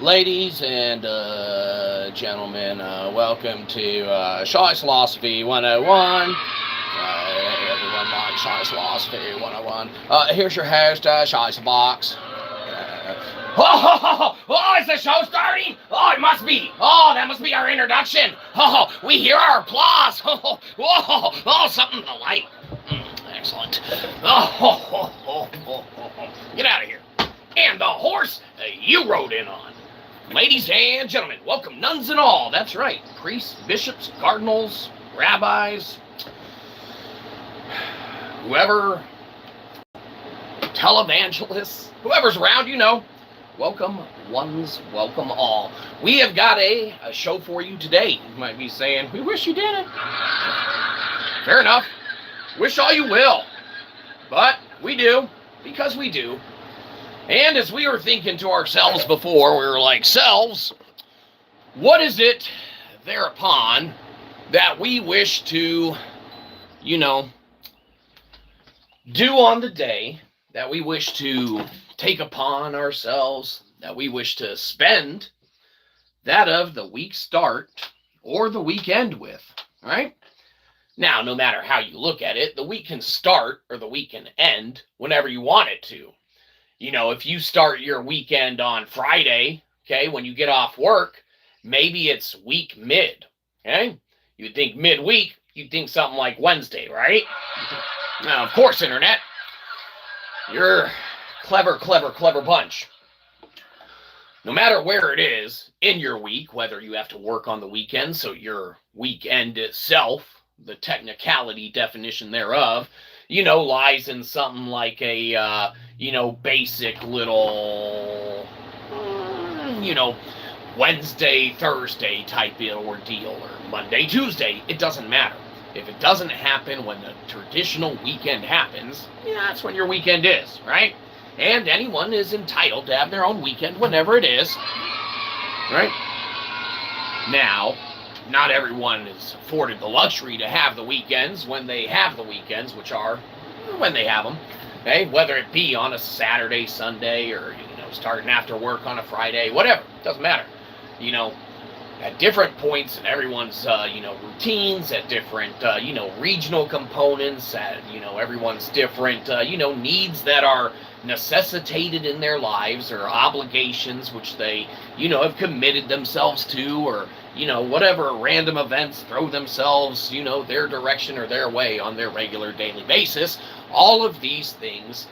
Ladies and gentlemen, welcome to Shyzalosophy 101. Everyone likes Shyzalosophy 101. Here's your host, Shyzabox. Is the show starting? Oh, it must be. Oh, that must be our introduction. Oh, we hear our applause. Something to like. Excellent. Get out of here. And the horse you rode in on. Ladies and gentlemen, welcome nuns and all. That's right. Priests, bishops, cardinals, rabbis, whoever, televangelists, whoever's around, welcome ones, welcome all. We have got a show for you today. You might be saying, we wish you didn't. Fair enough. Wish all you will. But we do, because we do. And as we were thinking to ourselves before, we were like, selves, what is it thereupon that we wish to, do on the day, that we wish to take upon ourselves, that we wish to spend that of the week start or the weekend with, right? Now, no matter how you look at it, the week can start or the week can end whenever you want it to. If you start your weekend on Friday, okay, when you get off work, maybe it's week mid, okay? You'd think midweek, you'd think something like Wednesday, right? Now, of course, Internet, you're a clever bunch. No matter where it is in your week, whether you have to work on the weekend, so your weekend itself, the technicality definition thereof, lies in something like a, basic little, Wednesday, Thursday type ordeal, or Monday, Tuesday. It doesn't matter. If it doesn't happen when the traditional weekend happens, that's when your weekend is, right? And anyone is entitled to have their own weekend whenever it is, right? Now, not everyone is afforded the luxury to have the weekends when they have the weekends, which are when they have them, okay? Whether it be on a Saturday, Sunday, or, starting after work on a Friday, whatever, doesn't matter. At different points in everyone's, routines, at different, regional components, at, everyone's different, needs that are necessitated in their lives, or obligations which they, have committed themselves to, or, whatever random events throw themselves, their direction or their way on their regular daily basis. All of these things,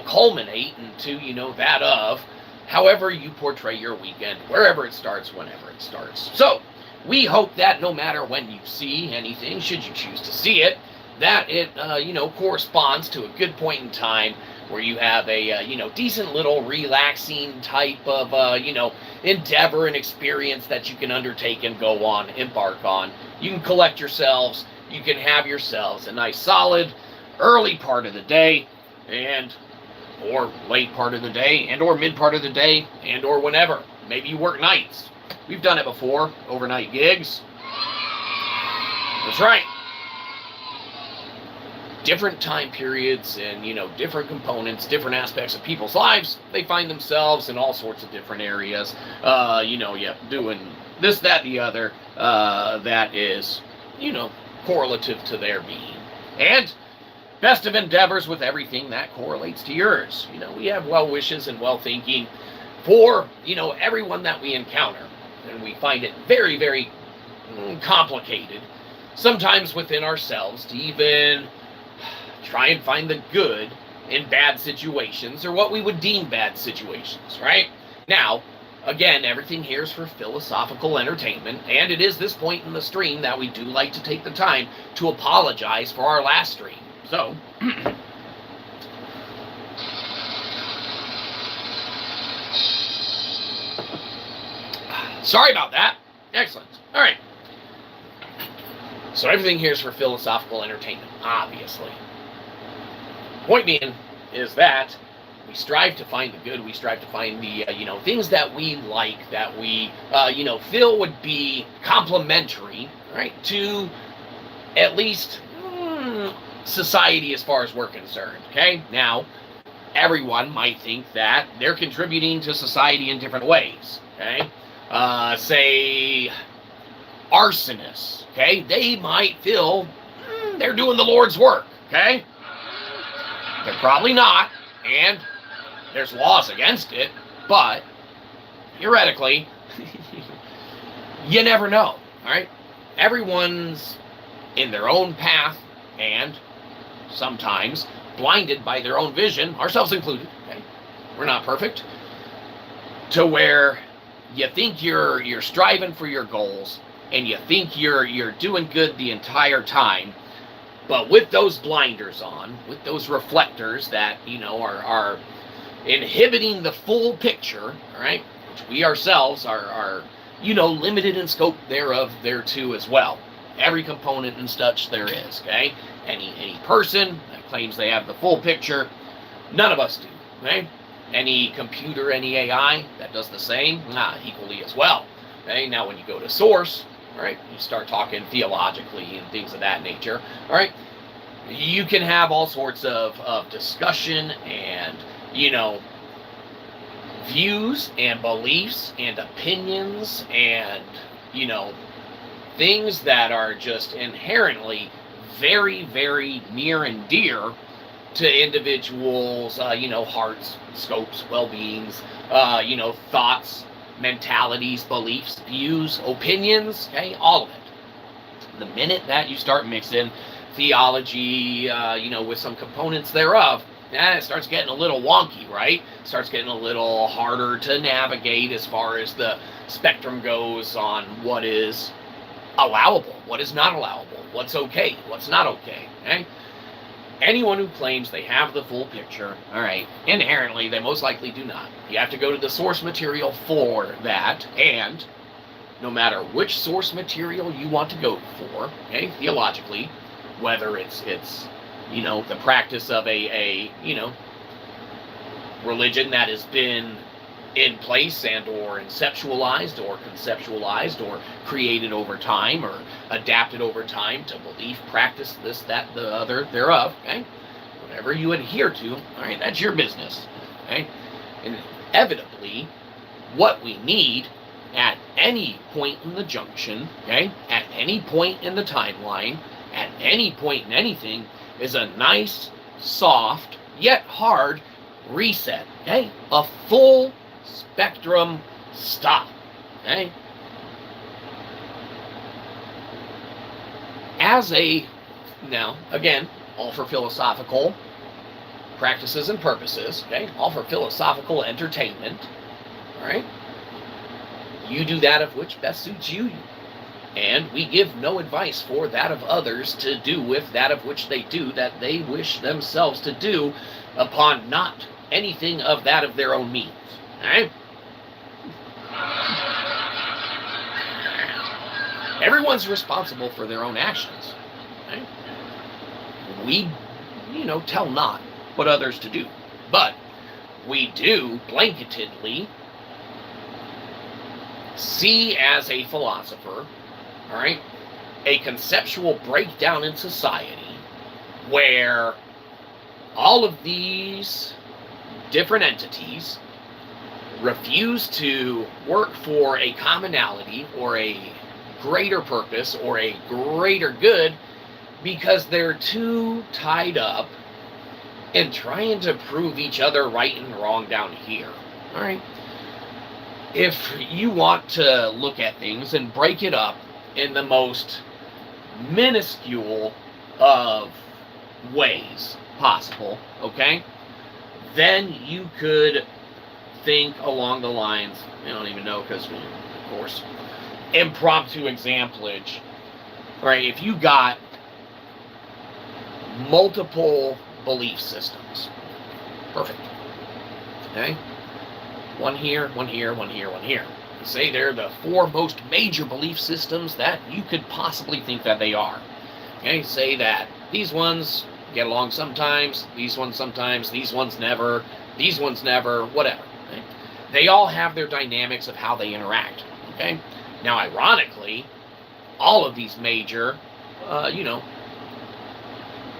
culminate into, that of however you portray your weekend, wherever it starts, whenever it starts. So, we hope that no matter when you see anything, should you choose to see it, that it, corresponds to a good point in time where you have a, decent little relaxing type of, endeavor and experience that you can undertake and go on, embark on. You can collect yourselves, you can have yourselves a nice solid early part of the day, or late part of the day, and or mid part of the day, and or whenever. Maybe you work nights. We've done it before, overnight gigs. That's right. Different time periods and, different components, different aspects of people's lives, they find themselves in all sorts of different areas, doing this, that, the other, that is, correlative to their being. And best of endeavors with everything that correlates to yours. We have well wishes and well thinking for, everyone that we encounter. And we find it very, very complicated, sometimes within ourselves, to even try and find the good in bad situations, or what we would deem bad situations, right? Now, again, everything here is for philosophical entertainment, and it is this point in the stream that we do like to take the time to apologize for our last stream. So, sorry about that. Excellent. All right. So everything here is for philosophical entertainment, obviously. Point being is that we strive to find the good. We strive to find the, things that we like, that we, feel would be complementary, right, to at least society as far as we're concerned, okay? Now, everyone might think that they're contributing to society in different ways, okay? Say, arsonists, okay? They might feel they're doing the Lord's work, okay? They're probably not, and there's laws against it, but theoretically, you never know, all right? Everyone's in their own path, and sometimes blinded by their own vision, ourselves included, okay? We're not perfect, to where you think you're striving for your goals, and you think you're doing good the entire time, but with those blinders on, with those reflectors that, are inhibiting the full picture, all right, which we ourselves are limited in scope thereof thereto as well. Every component and such there is, okay? Any person that claims they have the full picture, none of us do, okay? Any computer, any AI that does the same, equally as well, okay? Now, when you go to source, all right, you start talking theologically and things of that nature, all right? You can have all sorts of discussion and, views and beliefs and opinions and, things that are just inherently very, very near and dear to individuals, hearts, scopes, well-beings, thoughts, mentalities, beliefs, views, opinions, okay, all of it. The minute that you start mixing theology, with some components thereof, it starts getting a little wonky, right? It starts getting a little harder to navigate as far as the spectrum goes on what is allowable, what is not allowable, what's okay, what's not okay, okay? Anyone who claims they have the full picture, all right, inherently, they most likely do not. You have to go to the source material for that, and no matter which source material you want to go for, okay, theologically, whether it's the practice of a religion that has been in place and or conceptualized or created over time or adapted over time to belief, practice, this, that, the other, thereof, okay? Whatever you adhere to, all right, that's your business, okay? And inevitably, what we need at any point in the junction, okay, at any point in the timeline, at any point in anything, is a nice, soft, yet hard reset, okay? A full spectrum stop, okay? Now, again, all for philosophical practices and purposes, okay? All for philosophical entertainment, all right? You do that of which best suits you, and we give no advice for that of others to do with that of which they do that they wish themselves to do upon not anything of that of their own means, all right? Everyone's responsible for their own actions, right? We, tell not what others to do, but we do blanketedly see as a philosopher, all right, a conceptual breakdown in society where all of these different entities refuse to work for a commonality or a greater purpose or a greater good because they're too tied up in trying to prove each other right and wrong down here. All right. If you want to look at things and break it up in the most minuscule of ways possible, okay, then you could think along the lines, I don't even know because, of course, impromptu examplage, right? If you got multiple belief systems, perfect, okay? One here, one here, one here, one here. Say they're the four most major belief systems that you could possibly think that they are. Okay, say that these ones get along sometimes, these ones sometimes, these ones never, whatever. Okay? They all have their dynamics of how they interact. Okay? Now, ironically, all of these major,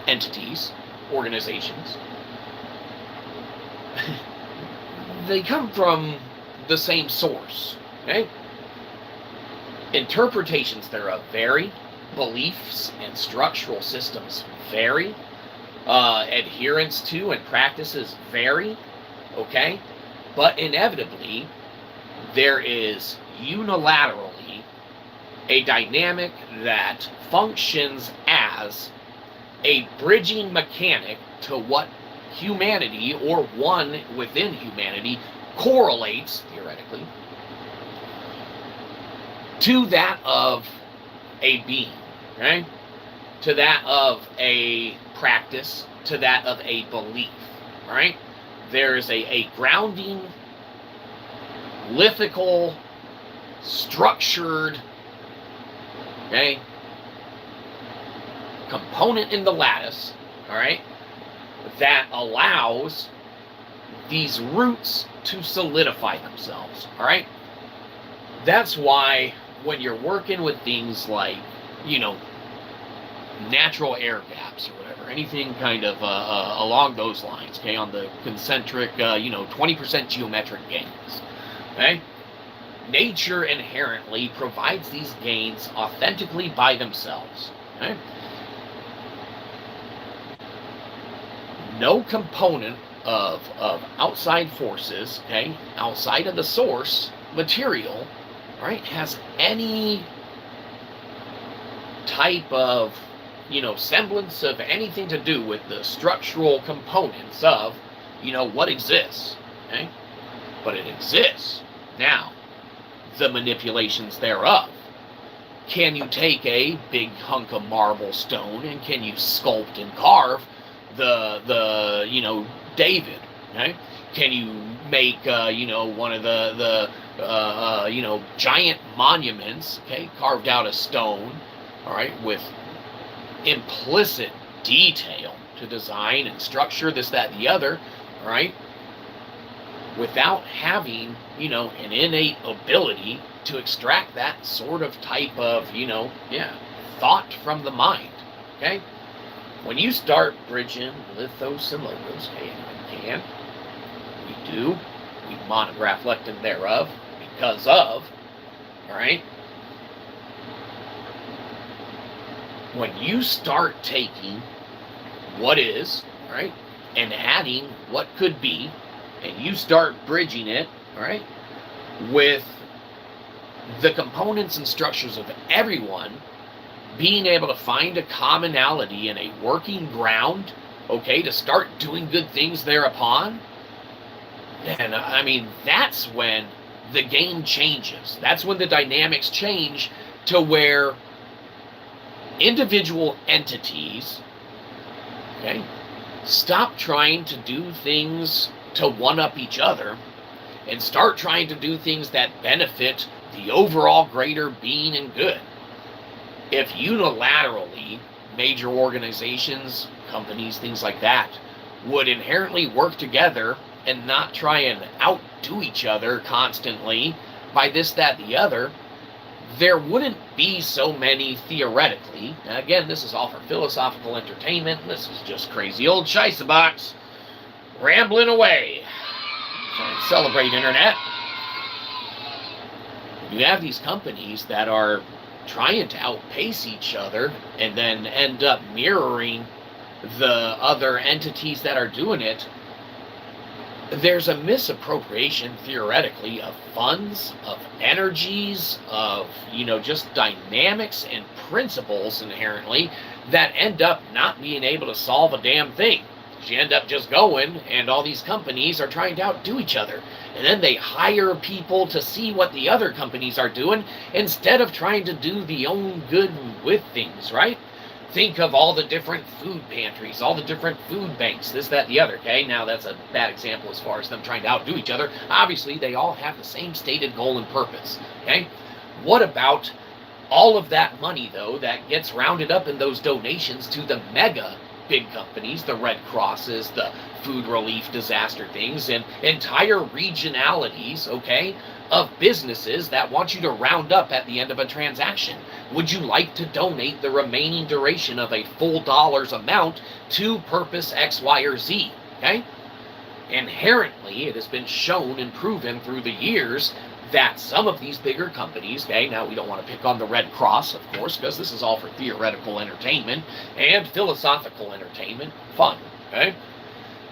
entities, organizations, they come from the same source. Okay? Interpretations thereof vary. Beliefs and structural systems vary. Adherence to and practices vary. Okay? But inevitably, there is unilaterally a dynamic that functions as a bridging mechanic to what humanity, or one within humanity, correlates, theoretically, to that of a being, okay? To that of a practice, to that of a belief, all right? There's a grounding, lithical, structured, okay, component in the lattice, all right, that allows these roots to solidify themselves, all right? That's why when you're working with things like, natural air gaps or whatever, anything kind of along those lines, okay, on the concentric, 20% geometric gains, okay? Nature inherently provides these gains authentically by themselves, okay? No component of outside forces, okay, outside of the source material, right, has any type of, semblance of anything to do with the structural components of, what exists, okay? But it exists. Now, the manipulations thereof. Can you take a big hunk of marble stone and can you sculpt and carve the David, okay? Can you make, one of the giant monuments, okay, carved out of stone, all right, with implicit detail to design and structure, this, that, and the other, all right, without having, an innate ability to extract that sort of type of, thought from the mind, okay? When you start bridging lithos and logos, okay, we monograph lectin thereof, because of, all right? When you start taking what is, all right, and adding what could be, and you start bridging it, all right, with the components and structures of everyone being able to find a commonality and a working ground, okay, to start doing good things thereupon, and that's when the game changes. That's when the dynamics change to where individual entities, okay, stop trying to do things to one-up each other and start trying to do things that benefit the overall greater being and good. If unilaterally major organizations, companies, things like that, would inherently work together and not try and outdo each other constantly by this, that, the other, there wouldn't be so many theoretically. Now again, this is all for philosophical entertainment. This is just crazy old Shyzabox rambling away. Trying to celebrate internet. You have these companies that are trying to outpace each other and then end up mirroring the other entities that are doing it. There's a misappropriation, theoretically, of funds, of energies, of, just dynamics and principles inherently that end up not being able to solve a damn thing. You end up just going, and all these companies are trying to outdo each other. And then they hire people to see what the other companies are doing instead of trying to do the own good with things, right? Think of all the different food pantries, all the different food banks, this, that, the other, okay? Now, that's a bad example as far as them trying to outdo each other. Obviously, they all have the same stated goal and purpose, okay? What about all of that money, though, that gets rounded up in those donations to the mega big companies, the Red Crosses, the food relief disaster things, and entire regionalities, okay, of businesses that want you to round up at the end of a transaction? Would you like to donate the remaining duration of a full dollar's amount to purpose X, Y, or Z, okay? Inherently, it has been shown and proven through the years that some of these bigger companies, okay, now we don't want to pick on the Red Cross, of course, because this is all for theoretical entertainment and philosophical entertainment, fun, okay?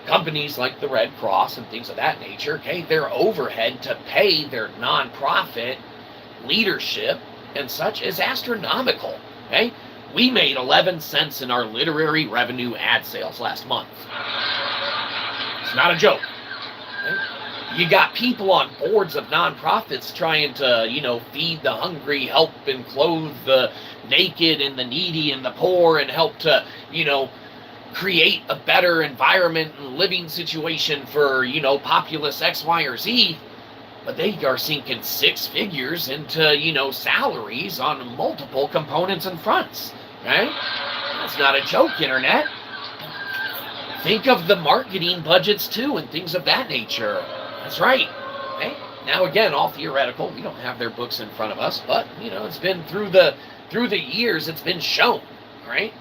Companies like the Red Cross and things of that nature, okay, their overhead to pay their nonprofit leadership and such is astronomical, okay? We made 11 cents in our literary revenue ad sales last month. It's not a joke. Okay? You got people on boards of nonprofits trying to, feed the hungry, help and clothe the naked and the needy and the poor, and help to, create a better environment and living situation for, populace X, Y, or Z. But they are sinking six figures into, salaries on multiple components and fronts. Okay? That's not a joke, Internet. Think of the marketing budgets, too, and things of that nature. That's right. Okay? Now, again, all theoretical. We don't have their books in front of us, but, it's been through the years, it's been shown, right?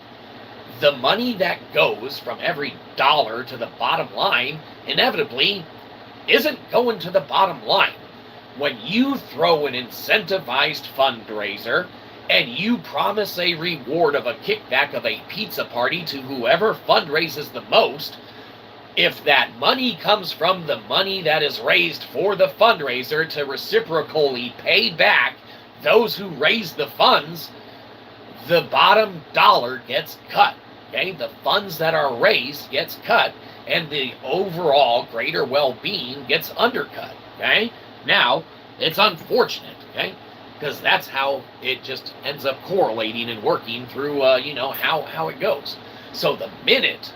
The money that goes from every dollar to the bottom line inevitably isn't going to the bottom line. When you throw an incentivized fundraiser and you promise a reward of a kickback of a pizza party to whoever fundraises the most, if that money comes from the money that is raised for the fundraiser to reciprocally pay back those who raise the funds, the bottom dollar gets cut. Okay, the funds that are raised gets cut, and the overall greater well-being gets undercut. Okay, now it's unfortunate. Okay, because that's how it just ends up correlating and working through. How it goes. So the minute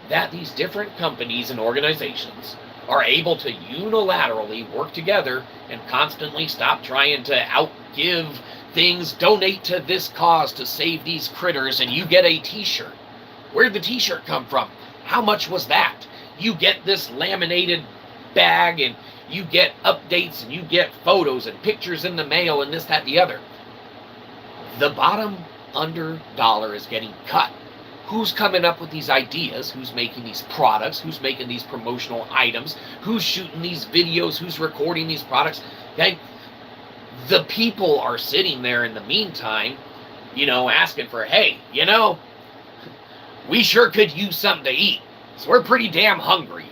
that these different companies and organizations are able to unilaterally work together and constantly stop trying to outgive things, donate to this cause to save these critters, and you get a t-shirt. Where'd the t-shirt come from? How much was that? You get this laminated bag, and you get updates, and you get photos and pictures in the mail, and this, that, the other. The bottom under dollar is getting cut. Who's coming up with these ideas? Who's making these products? Who's making these promotional items? Who's shooting these videos? Who's recording these products? Okay? The people are sitting there in the meantime, asking for, hey, we sure could use something to eat. So we're pretty damn hungry.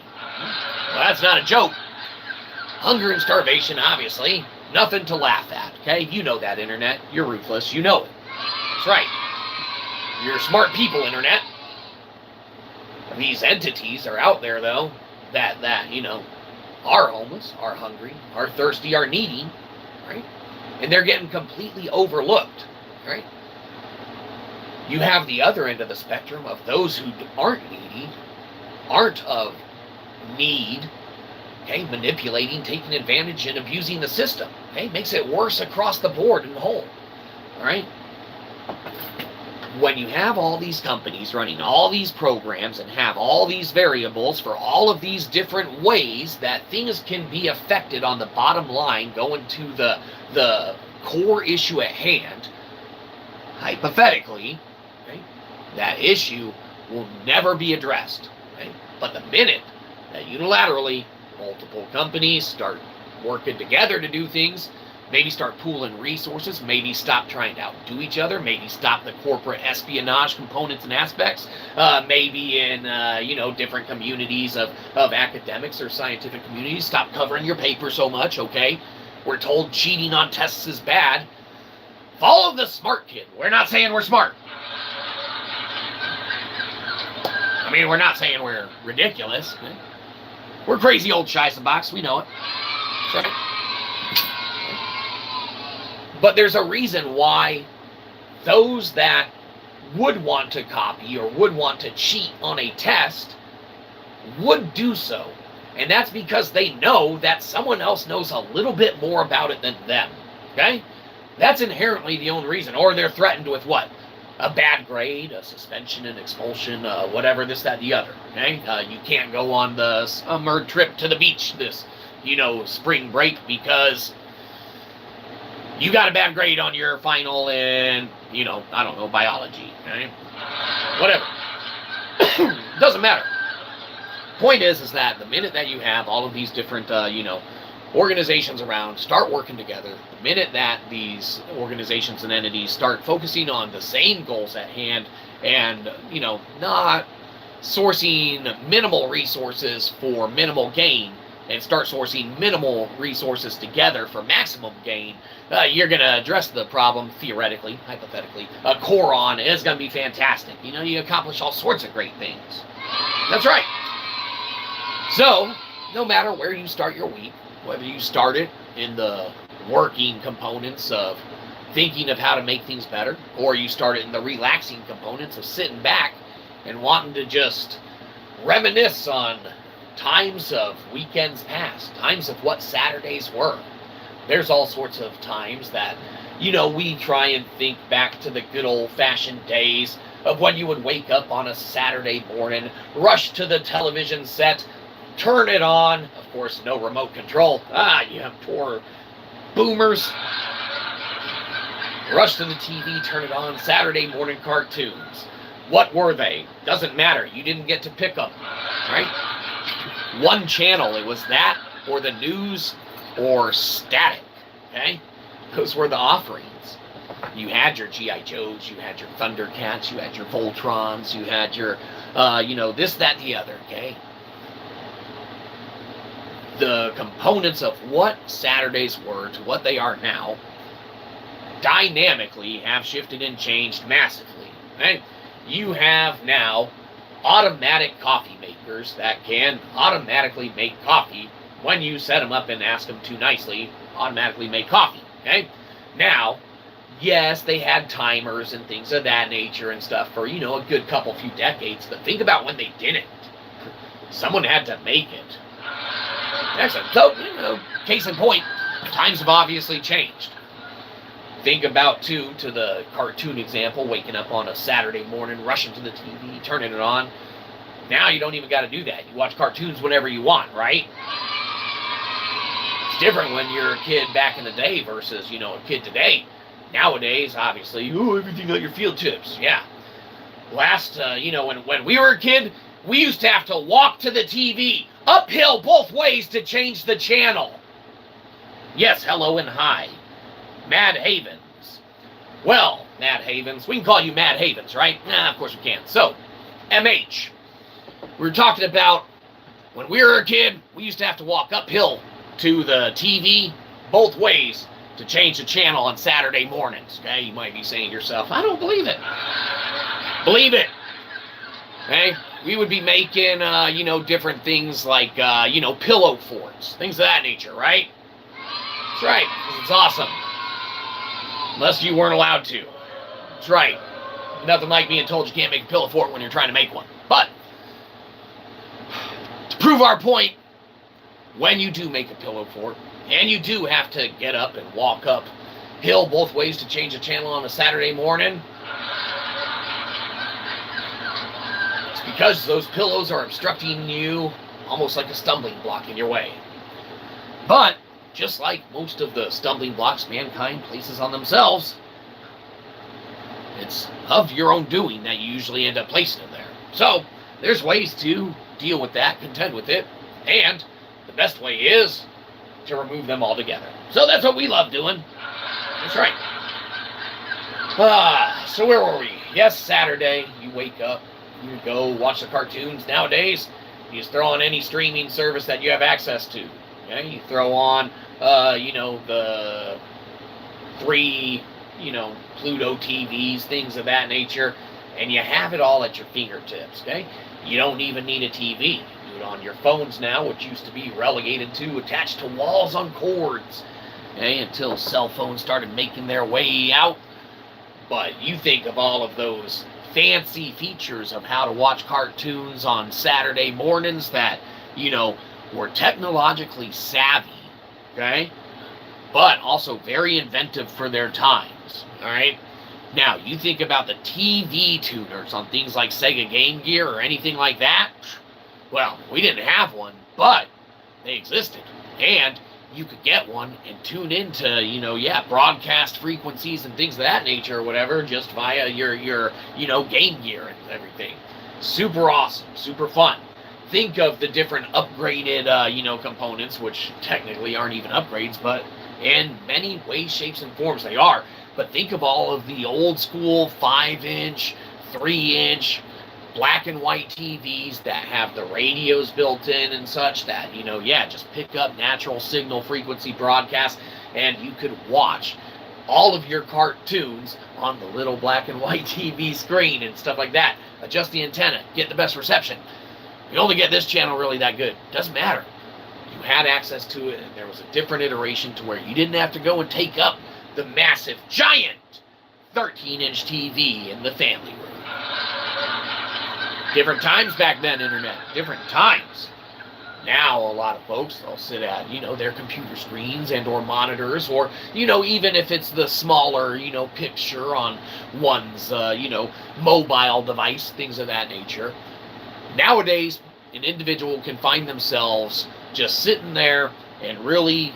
Well, that's not a joke. Hunger and starvation, obviously, nothing to laugh at, okay? You know that, Internet. You're ruthless. You know it. That's right. You're smart people, Internet. These entities are out there, though, that are homeless, are hungry, are thirsty, are needy, right? And they're getting completely overlooked, right? You have the other end of the spectrum of those who aren't needy, aren't of need, okay, manipulating, taking advantage, and abusing the system, okay? Makes it worse across the board and the whole, all right? When you have all these companies running all these programs and have all these variables for all of these different ways that things can be affected on the bottom line going to the core issue at hand, hypothetically, okay, that issue will never be addressed. Okay? But the minute that unilaterally multiple companies start working together to do things, maybe start pooling resources, maybe stop trying to outdo each other, maybe stop the corporate espionage components and aspects, maybe in, different communities of academics or scientific communities, stop covering your paper so much, okay? We're told cheating on tests is bad. Follow the smart kid. We're not saying we're smart. I mean, we're not saying we're ridiculous. Okay? We're crazy old Shyzabox. We know it. That's right. But there's a reason why those that would want to copy or would want to cheat on a test would do so. And that's because they know that someone else knows a little bit more about it than them. Okay? That's inherently the only reason. Or they're threatened with what? A bad grade, a suspension, an expulsion, whatever, this, that, the other. Okay? You can't go on the summer trip to the beach this, spring break because you got a bad grade on your final in, biology. Okay? Whatever. Doesn't matter. Point is that the minute that you have all of these different, organizations around start working together, the minute that these organizations and entities start focusing on the same goals at hand and, not sourcing minimal resources for minimal gain and start sourcing minimal resources together for maximum gain, you're going to address the problem theoretically, hypothetically. A core on is going to be fantastic. You accomplish all sorts of great things. That's right. So, no matter where you start your week, whether you start it in the working components of thinking of how to make things better, or you start it in the relaxing components of sitting back and wanting to just reminisce on times of weekends past, times of what Saturdays were. There's all sorts of times that, we try and think back to the good old-fashioned days of when you would wake up on a Saturday morning, rush to the television set, turn it on. Of course, no remote control. You have poor boomers. Rush to the TV, turn it on. Saturday morning cartoons. What were they? Doesn't matter. You didn't get to pick them, right? One channel. It was that, or the news, or static. Okay? Those were the offerings. You had your G.I. Joes, you had your Thundercats, you had your Voltrons, you had your, this, that, the other, okay? The components of what Saturdays were to what they are now dynamically have shifted and changed massively. Okay? You have now automatic coffee makers that can automatically make coffee when you set them up and ask them to nicely automatically make coffee. Okay? Now, yes, they had timers and things of that nature and stuff for, a good few decades, but think about when they didn't. Someone had to make it. Excellent. So, case in point, times have obviously changed. Think about, too, to the cartoon example, waking up on a Saturday morning, rushing to the TV, turning it on. Now you don't even got to do that. You watch cartoons whenever you want, right? It's different when you're a kid back in the day versus, a kid today. Nowadays, obviously, everything on your field tips. Yeah. When we were a kid, we used to have to walk to the TV uphill both ways to change the channel. Yes, hello and hi. Mad Havens. Well, Mad Havens, we can call you Mad Havens, right? Nah, of course we can't. So, MH. We were talking about when we were a kid, we used to have to walk uphill to the TV both ways to change the channel on Saturday mornings. Okay, you might be saying to yourself, I don't believe it. Believe it. Okay, we would be making, different things like, pillow forts, things of that nature, right? That's right, because it's awesome. Unless you weren't allowed to. That's right. Nothing like being told you can't make a pillow fort when you're trying to make one. But, to prove our point, when you do make a pillow fort, and you do have to get up and walk uphill both ways to change the channel on a Saturday morning, it's because those pillows are obstructing you almost like a stumbling block in your way. But, just like most of the stumbling blocks mankind places on themselves, it's of your own doing that you usually end up placing them there. So, there's ways to deal with that, contend with it, and the best way is to remove them altogether. So that's what we love doing. That's right. So where were we? Yes, Saturday, you wake up, you go watch the cartoons. Nowadays, you just throw on any streaming service that you have access to. Okay? You throw on, the 3, Pluto TVs, things of that nature, and you have it all at your fingertips, okay? You don't even need a TV. You do it on your phones now, which used to be relegated to attached to walls on cords, okay, until cell phones started making their way out. But you think of all of those fancy features of how to watch cartoons on Saturday mornings that, were technologically savvy, okay? But also very inventive for their times, all right? Now, you think about the TV tuners on things like Sega Game Gear or anything like that. Well, we didn't have one, but they existed. And you could get one and tune into, broadcast frequencies and things of that nature or whatever just via your Game Gear and everything. Super awesome, super fun. think of the different upgraded, components, which technically aren't even upgrades, but in many ways, shapes, and forms they are. But think of all of the old school 5-inch, 3-inch, black and white TVs that have the radios built in and such that, just pick up natural signal frequency broadcasts, and you could watch all of your cartoons on the little black and white TV screen and stuff like that. Adjust the antenna, get the best reception. You only get this channel really that good. Doesn't matter. You had access to it, and there was a different iteration to where you didn't have to go and take up the massive, giant 13-inch TV in the family room. Different times back then, internet. Different times. Now, a lot of folks, they'll sit at, their computer screens and or monitors, or, even if it's the smaller, picture on one's, mobile device, things of that nature. Nowadays, an individual can find themselves just sitting there and really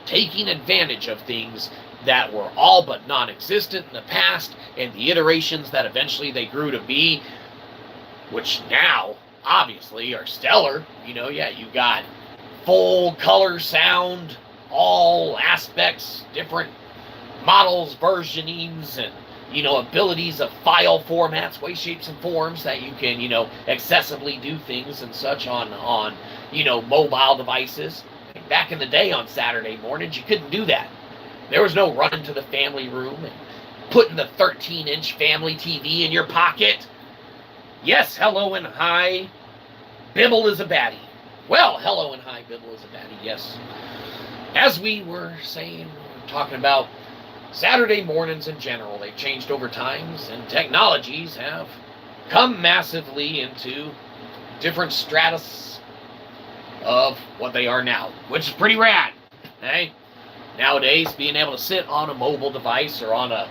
taking advantage of things that were all but non-existent in the past, and the iterations that eventually they grew to be, which now, obviously, are stellar. You got full color sound, all aspects, different models, versionings, and, abilities of file formats, ways, shapes, and forms that you can, accessibly do things and such on mobile devices. Back in the day on Saturday mornings, you couldn't do that. There was no running to the family room and putting the 13-inch family TV in your pocket. Yes, hello and hi, Bibble is a baddie. Well, hello and hi, Bibble is a baddie, yes. As we were saying, we're talking about Saturday mornings in general. They've changed over times, and technologies have come massively into different stratus of what they are now, which is pretty rad, okay? Nowadays, being able to sit on a mobile device or on a,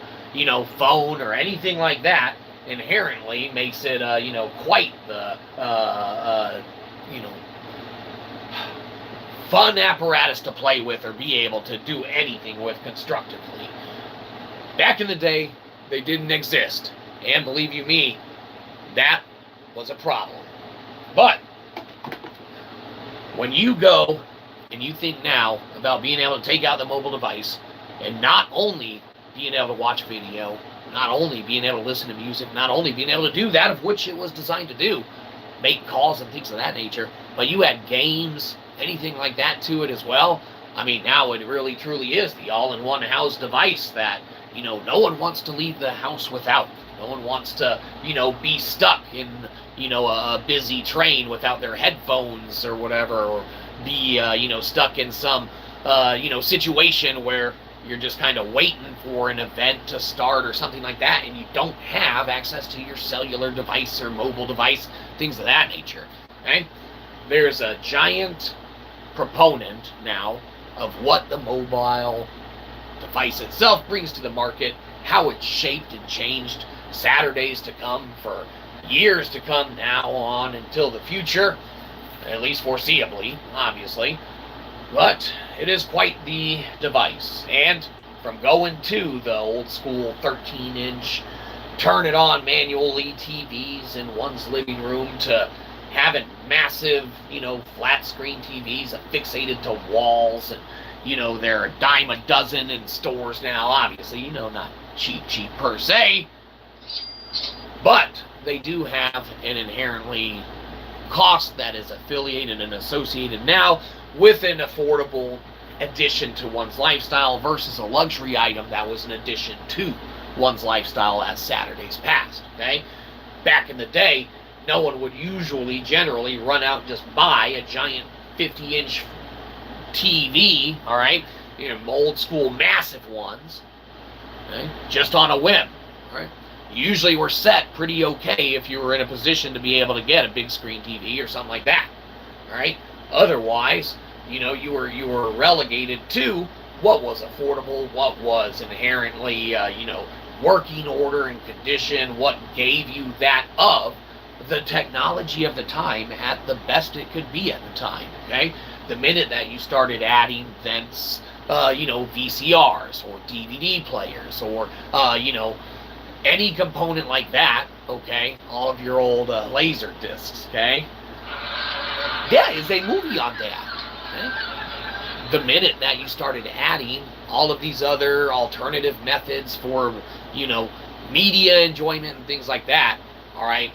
phone or anything like that inherently makes it, quite the, fun apparatus to play with or be able to do anything with constructively. Back in the day, they didn't exist. And believe you me, that was a problem. But when you go and you think now about being able to take out the mobile device and not only being able to watch video, not only being able to listen to music, not only being able to do that of which it was designed to do, make calls and things of that nature, but you had games, anything like that to it as well. I mean, now it really truly is the all-in-one house device that, no one wants to leave the house without. No one wants to, be stuck in, a busy train without their headphones or whatever, or be, stuck in some, situation where you're just kind of waiting for an event to start or something like that, and you don't have access to your cellular device or mobile device, things of that nature, okay? There's a giant proponent now of what the mobile device itself brings to the market, how it's shaped and changed Saturdays to come for years to come now on until the future, at least foreseeably, obviously. But it is quite the device. And from going to the old school 13-inch turn it on manually TVs in one's living room to having massive, flat screen TVs affixated to walls, and, they're a dime a dozen in stores now, obviously, not cheap per se, but they do have an inherently cost that is affiliated and associated now with an affordable addition to one's lifestyle versus a luxury item that was an addition to one's lifestyle as Saturdays passed, okay? Back in the day, no one would generally run out and just buy a giant 50-inch TV, all right? Old school massive ones, okay? Just on a whim, all right? Usually we're set pretty okay if you were in a position to be able to get a big screen TV or something like that, all right? Otherwise, you were relegated to what was affordable, what was inherently, working order and condition, what gave you that of the technology of the time at the best it could be at the time, okay? The minute that you started adding thence, VCRs or DVD players or, any component like that, okay? All of your old laser discs, okay? Yeah, is a movie on that. Okay? The minute that you started adding all of these other alternative methods for, media enjoyment and things like that, all right,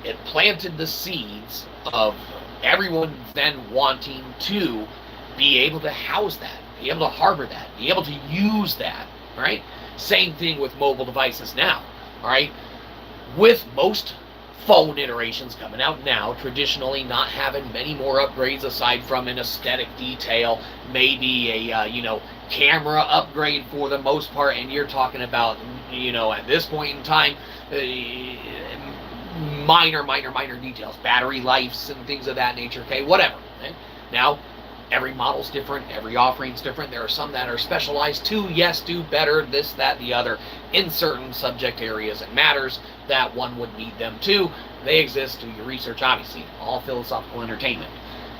it planted the seeds of everyone then wanting to be able to house that, be able to harbor that, be able to use that, right? Same thing with mobile devices now, all right? With most phone iterations coming out now, traditionally not having many more upgrades aside from an aesthetic detail, maybe a, camera upgrade for the most part, and you're talking about, at this point in time, minor details, battery lives and things of that nature, okay, whatever. Okay? Now, every model's different, every offering's different. There are some that are specialized to, yes, do better, this, that, the other, in certain subject areas it matters that one would need them to. They exist, do your research, obviously, all philosophical entertainment.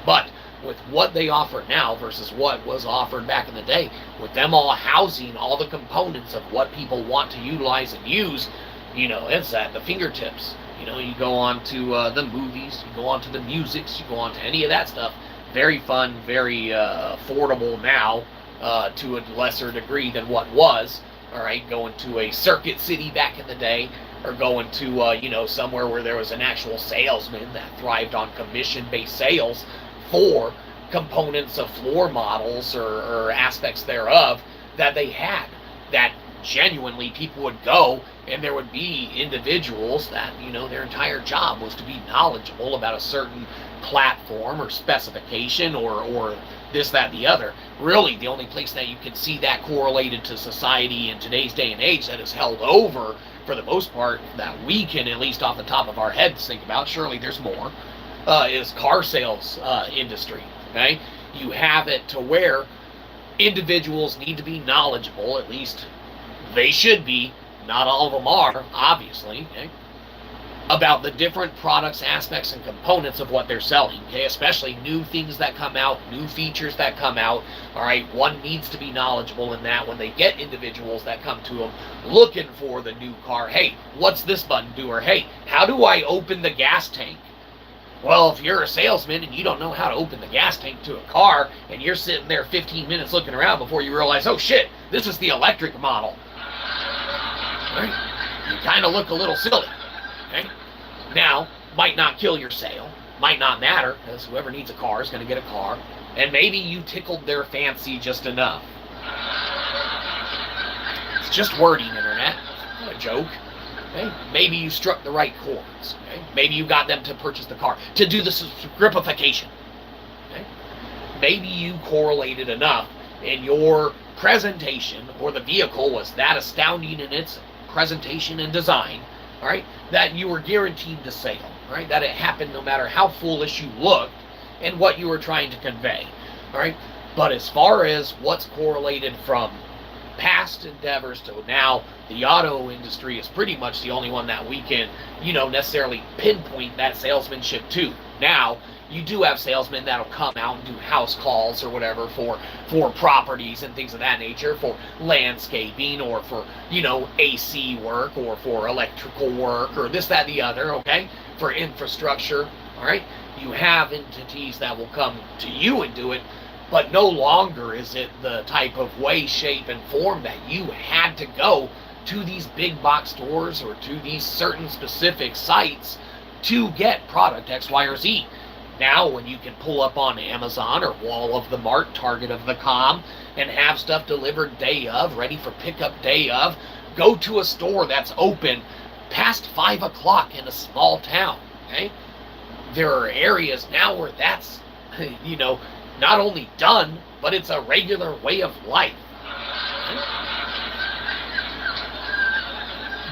But with what they offer now versus what was offered back in the day, with them all housing all the components of what people want to utilize and use, it's at the fingertips. You go on to the movies, you go on to the musics, you go on to any of that stuff. Very fun, very affordable now to a lesser degree than what was. All right, going to a circuit city back in the day, or going to somewhere where there was an actual salesman that thrived on commission-based sales for components of floor models or aspects thereof that they had, that genuinely people would go, and there would be individuals that their entire job was to be knowledgeable about a certain platform or specification or this, that, the other. Really, the only place that you can see that correlated to society in today's day and age that is held over for the most part, that we can at least off the top of our heads think about, surely there's more, is car sales industry. Okay, you have it to where individuals need to be knowledgeable, at least they should be, not all of them are, obviously, okay, about the different products, aspects, and components of what they're selling, okay, especially new things that come out, new features that come out, all right, one needs to be knowledgeable in that when they get individuals that come to them looking for the new car. Hey, what's this button do? Or, hey, how do I open the gas tank? Well, if you're a salesman and you don't know how to open the gas tank to a car, and you're sitting there 15 minutes looking around before you realize, oh shit, this is the electric model. Right? You kind of look a little silly. Okay? Now, might not kill your sale, might not matter, because whoever needs a car is going to get a car, and maybe you tickled their fancy just enough. It's just wording, internet, not a joke. Okay? Maybe you struck the right chords. Okay? Maybe you got them to purchase the car, to do the scriptification. Okay? Maybe you correlated enough in your presentation, or the vehicle was that astounding in its presentation and design, all right, that you were guaranteed the sale, right? That it happened no matter how foolish you looked and what you were trying to convey, all right? But as far as what's correlated from past endeavors to now, the auto industry is pretty much the only one that we can, necessarily pinpoint that salesmanship to. Now, you do have salesmen that'll come out and do house calls or whatever for properties and things of that nature, for landscaping or for, AC work or for electrical work or this, that, the other, okay? For infrastructure, all right? You have entities that will come to you and do it, but no longer is it the type of way, shape, and form that you had to go to these big box stores or to these certain specific sites to get product X, Y, or Z. Now, when you can pull up on Amazon or Wall of the Mart, Target of the Com, and have stuff delivered day of, ready for pickup day of, go to a store that's open past 5 o'clock in a small town, okay? There are areas now where that's, not only done, but it's a regular way of life.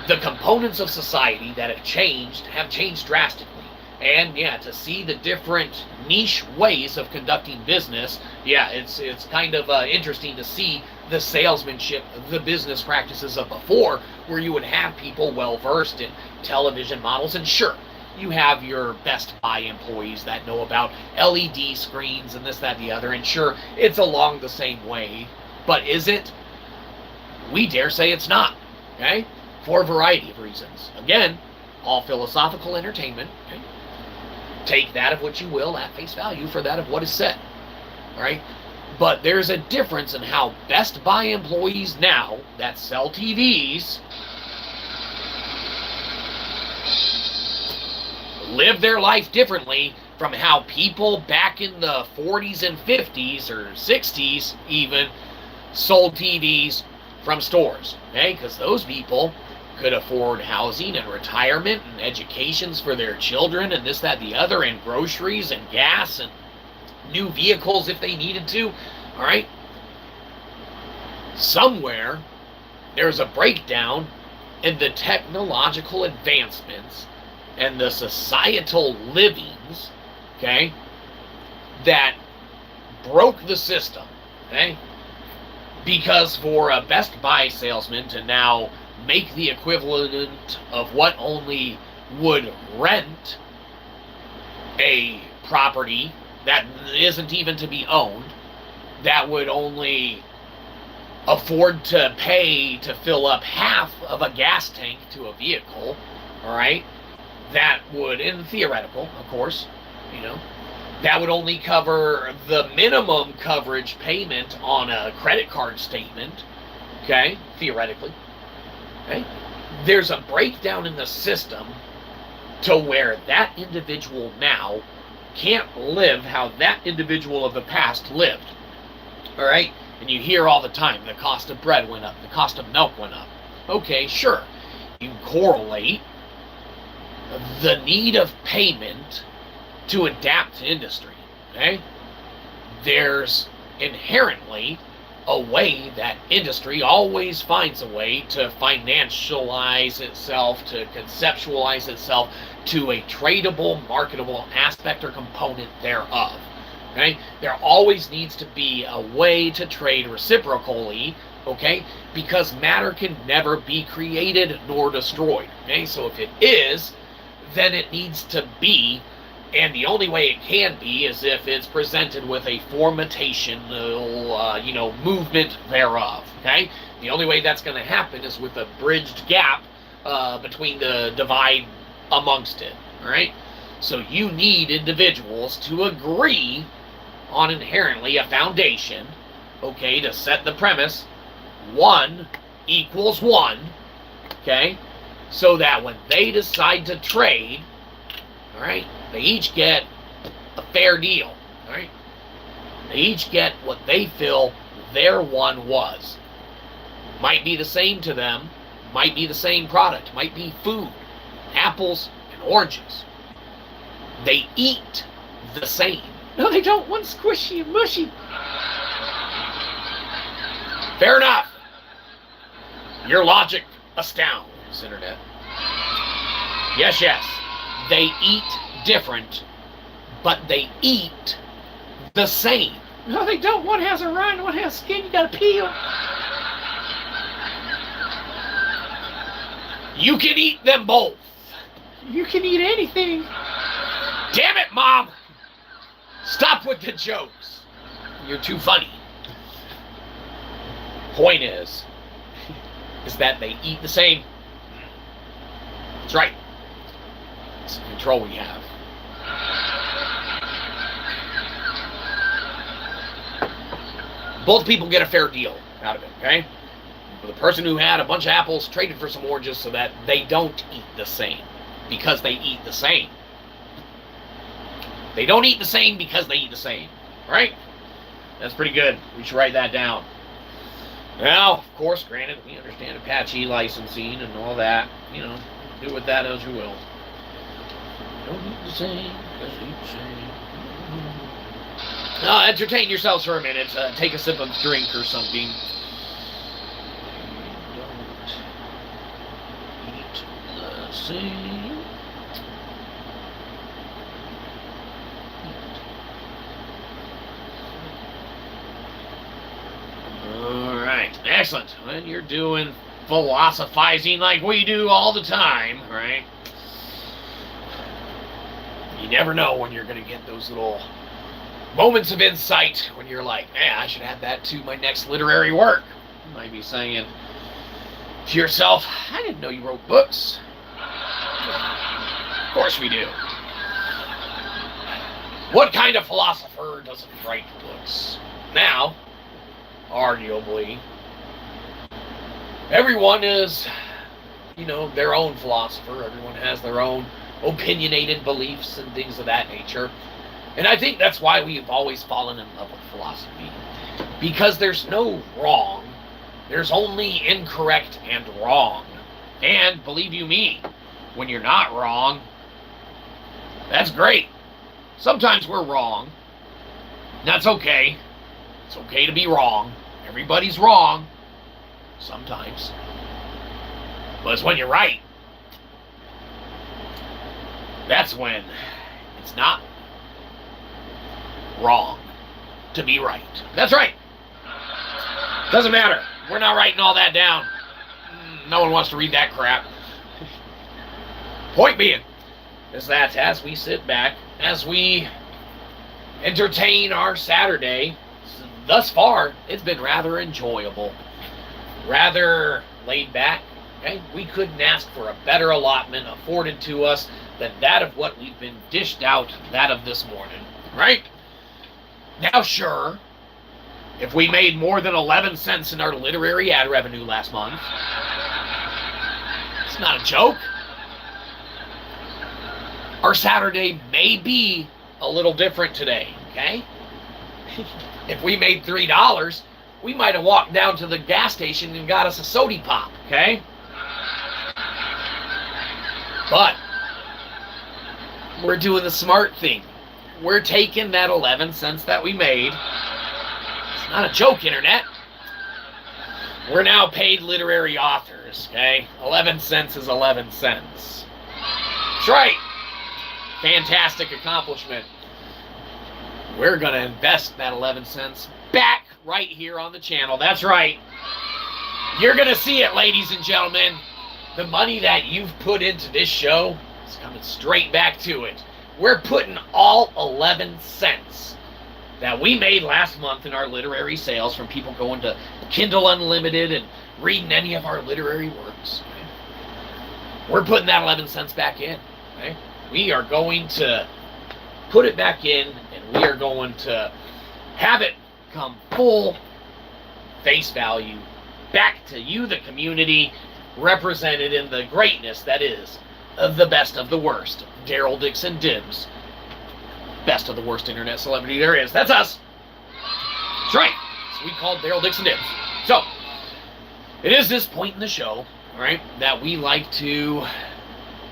The components of society that have changed drastically. And yeah, to see the different niche ways of conducting business, yeah, it's kind of interesting to see the salesmanship, the business practices of before, where you would have people well versed in television models, and sure, you have your Best Buy employees that know about LED screens and this, that, the other, and sure, it's along the same way, but is it? We dare say it's not, okay? For a variety of reasons. Again, all philosophical entertainment, okay? take that of what you will at face value for that of what is said. All right? But there's a difference in how Best Buy employees now that sell TVs live their life differently from how people back in the 40s and 50s or 60s even sold TVs from stores, okay? Because those people could afford housing and retirement and educations for their children and this, that, the other, and groceries and gas and new vehicles if they needed to, all right? Somewhere there's a breakdown in the technological advancements and the societal livings, okay, that broke the system, okay? Because for a Best Buy salesman to now make the equivalent of what only would rent a property that isn't even to be owned, that would only afford to pay to fill up half of a gas tank to a vehicle, all right? That would, in theoretical, of course, you know, that would only cover the minimum coverage payment on a credit card statement, okay, theoretically, okay? There's a breakdown in the system to where that individual now can't live how that individual of the past lived, all right? And you hear all the time, the cost of bread went up, the cost of milk went up. Okay, sure, you correlate the need of payment to adapt to industry, okay? There's inherently a way that industry always finds a way to financialize itself, to conceptualize itself to a tradable, marketable aspect or component thereof, okay? There always needs to be a way to trade reciprocally, okay? Because matter can never be created nor destroyed, okay? So if it is, then it needs to be, and the only way it can be is if it's presented with a formatational, movement thereof, okay? The only way that's going to happen is with a bridged gap between the divide amongst it, all right? So you need individuals to agree on inherently a foundation, okay, to set the premise, 1 equals 1, okay? So that when they decide to trade, all right, they each get a fair deal, all right? They each get what they feel their one was. Might be the same to them, might be the same product, might be food, apples and oranges. They eat the same. No, they don't. One's squishy and mushy. Fair enough. Your logic astounds, Internet. Yes, yes. They eat different, but they eat the same. No, they don't. One has a rind, one has skin. You gotta peel. You can eat them both. You can eat anything. Damn it, Mom! Stop with the jokes. You're too funny. Point is that they eat the same. That's right. It's the control we have. Both people get a fair deal out of it, okay? The person who had a bunch of apples traded for some oranges so that they don't eat the same because they eat the same. They don't eat the same because they eat the same, right? That's pretty good. We should write that down. Now, of course, granted, we understand Apache licensing and all that. You know, do with that as you will. Don't eat the same because they eat the same. Entertain yourselves for a minute. Take a sip of drink or something. Don't eat the same. Alright, excellent. When you're doing philosophizing like we do all the time, right? You never know when you're going to get those little moments of insight when you're like, man, I should add that to my next literary work. You might be saying to yourself, I didn't know you wrote books. Of course we do. What kind of philosopher doesn't write books? Now, arguably, everyone is, their own philosopher. Everyone has their own opinionated beliefs and things of that nature. And I think that's why we've always fallen in love with philosophy. Because there's no wrong. There's only incorrect and wrong. And believe you me, when you're not wrong, that's great. Sometimes we're wrong. That's okay. It's okay to be wrong. Everybody's wrong. Sometimes. But it's when you're right. That's when it's not wrong to be right. That's right. Doesn't matter. We're not writing all that down. No one wants to read that crap. Point being is that as we sit back, as we entertain our Saturday, thus far, it's been rather enjoyable. Rather laid back. Okay? We couldn't ask for a better allotment afforded to us than that of what we've been dished out, that of this morning. Right? Now, sure, if we made more than 11 cents in our literary ad revenue last month, it's not a joke. Our Saturday may be a little different today, okay? If we made $3, we might have walked down to the gas station and got us a soda pop, okay? But we're doing the smart thing. We're taking that 11 cents that we made. It's not a joke, Internet. We're now paid literary authors, okay? 11 cents is 11 cents. That's right. Fantastic accomplishment. We're going to invest that 11 cents back right here on the channel. That's right. You're going to see it, ladies and gentlemen. The money that you've put into this show is coming straight back to it. We're putting all 11 cents that we made last month in our literary sales from people going to Kindle Unlimited and reading any of our literary works. Okay? We're putting that 11 cents back in. Okay? We are going to put it back in, and we are going to have it come full face value back to you, the community, represented in the greatness that is the best of the worst. Daryl Dixon Dibbs. Best of the worst internet celebrity there is. That's us. That's right. So we called Daryl Dixon Dibbs. So, it is this point in the show, all right, that we like to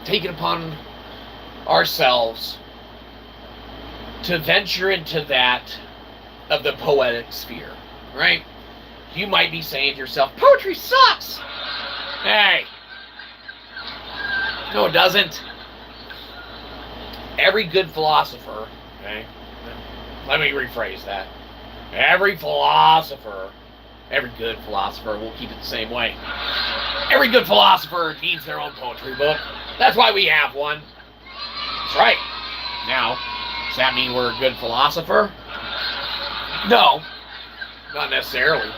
take it upon ourselves to venture into that of the poetic sphere, right? You might be saying to yourself, poetry sucks! Hey! No, it doesn't. Every good philosopher, okay? Let me rephrase that. Every good philosopher, we'll keep it the same way. Every good philosopher needs their own poetry book. That's why we have one. That's right. Now, does that mean we're a good philosopher? No, not necessarily.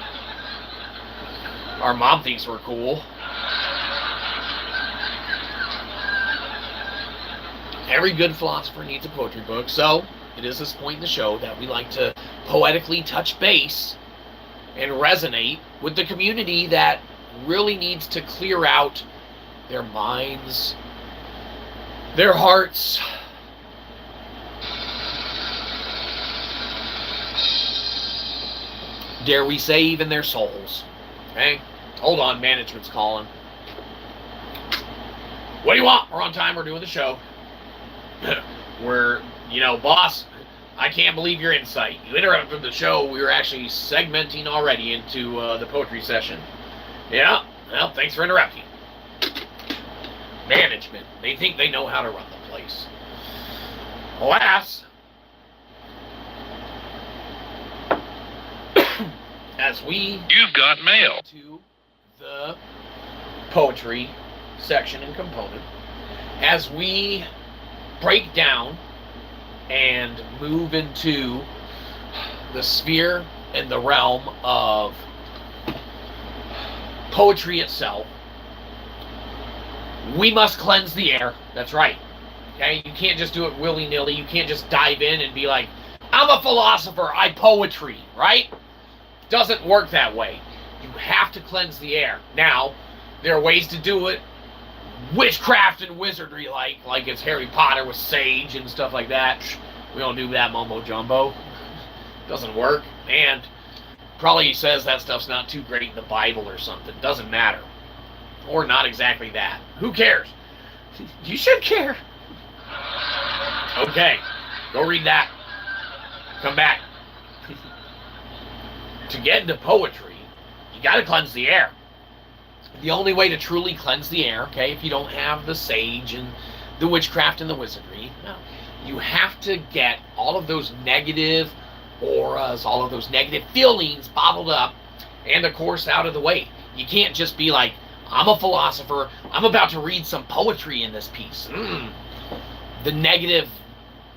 Our mom thinks we're cool. Every good philosopher needs a poetry book, so it is this point in the show that we like to poetically touch base and resonate with the community that really needs to clear out their minds, their hearts, dare we say even their souls. Okay? Hold on, management's calling. What do you want? We're on time, we're doing the show. Boss, I can't believe your insight. You interrupted the show. We were actually segmenting already into the poetry session. Yeah, well, thanks for interrupting. Management. They think they know how to run the place. Alas, as You've got mail. To the poetry section and component, as we break down and move into the sphere and the realm of poetry itself, we must cleanse the air. That's right. Okay? You can't just do it willy-nilly. You can't just dive in and be like, I'm a philosopher, I poetry, right? Doesn't work that way. You have to cleanse the air. Now, there are ways to do it, witchcraft and wizardry like it's Harry Potter with sage and stuff like that. We don't do that mumbo jumbo. Doesn't work. And probably says that stuff's not too great in the Bible or something. Doesn't matter. Or not exactly that. Who cares? You should care. Okay, go read that. Come back. To get into poetry, you got to cleanse the air. The only way to truly cleanse the air, okay, if you don't have the sage and the witchcraft and the wizardry, no, you have to get all of those negative auras, all of those negative feelings bottled up, and of course out of the way. You can't just be like, I'm a philosopher, I'm about to read some poetry in this piece. The negative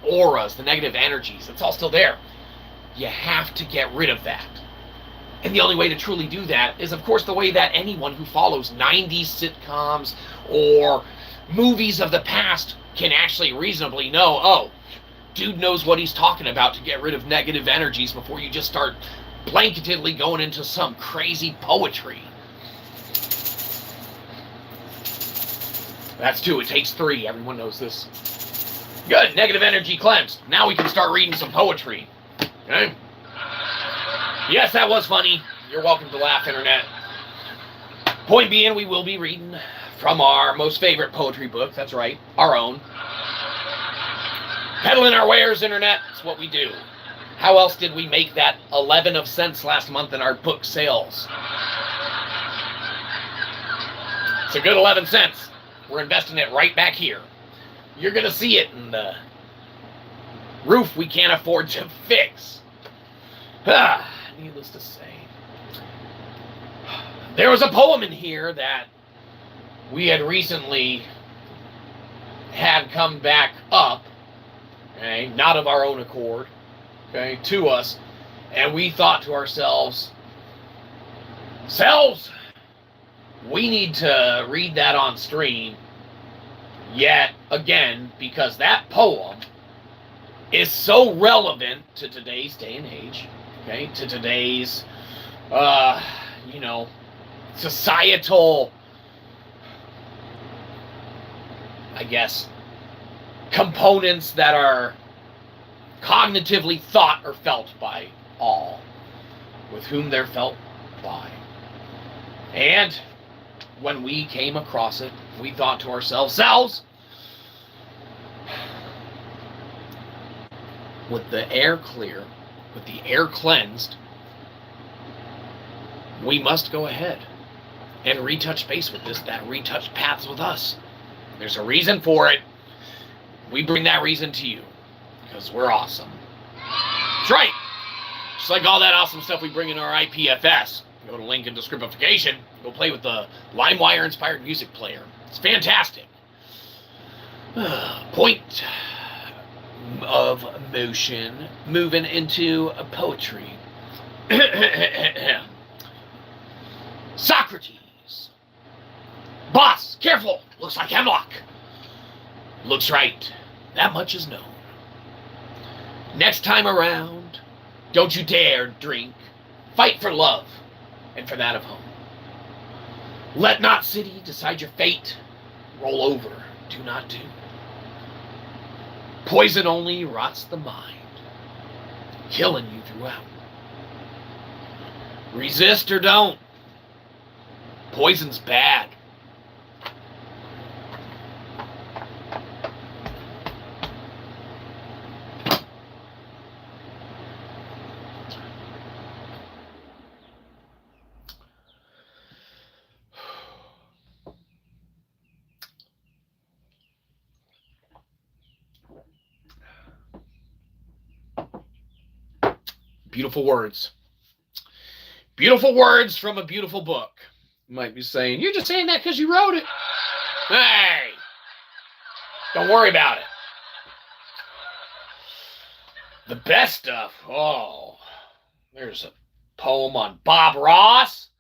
auras, the negative energies, it's all still there. You have to get rid of that. And the only way to truly do that is, of course, the way that anyone who follows 90s sitcoms or movies of the past can actually reasonably know, oh, dude knows what he's talking about to get rid of negative energies before you just start blanketedly going into some crazy poetry. That's 2. It takes 3. Everyone knows this. Good. Negative energy cleansed. Now we can start reading some poetry. Okay? Yes, that was funny. You're welcome to laugh, Internet. Point being, we will be reading from our most favorite poetry book. That's right, our own. Peddling our wares, Internet. That's what we do. How else did we make that 11 of cents last month in our book sales? It's a good 11 cents. We're investing it right back here. You're going to see it in the roof we can't afford to fix. Needless to say. There was a poem in here that we had recently had come back up, okay, not of our own accord, okay, to us, and we thought to ourselves, selves, we need to read that on stream yet again, because that poem is so relevant to today's day and age, okay, to today's, societal, I guess, components that are cognitively thought or felt by all, with whom they're felt by. And when we came across it, we thought to ourselves, with the air clear, with the air cleansed, we must go ahead and retouch base with this, that retouch paths with us. There's a reason for it. We bring that reason to you, because we're awesome. That's right. Just like all that awesome stuff we bring in our IPFS. Go to link in descriptification. Go play with the LimeWire-inspired music player. It's fantastic. Point of motion, moving into poetry. Socrates. Boss, careful. Looks like hemlock. Looks right. That much is known. Next time around, don't you dare drink. Fight for love and for that of home. Let not city decide your fate. Roll over. Do not do. Poison only rots the mind, killing you throughout. Resist or don't. Poison's bad. Beautiful words. Beautiful words from a beautiful book. You might be saying, you're just saying that because you wrote it. Hey! Don't worry about it. The best stuff. Oh, there's a poem on Bob Ross.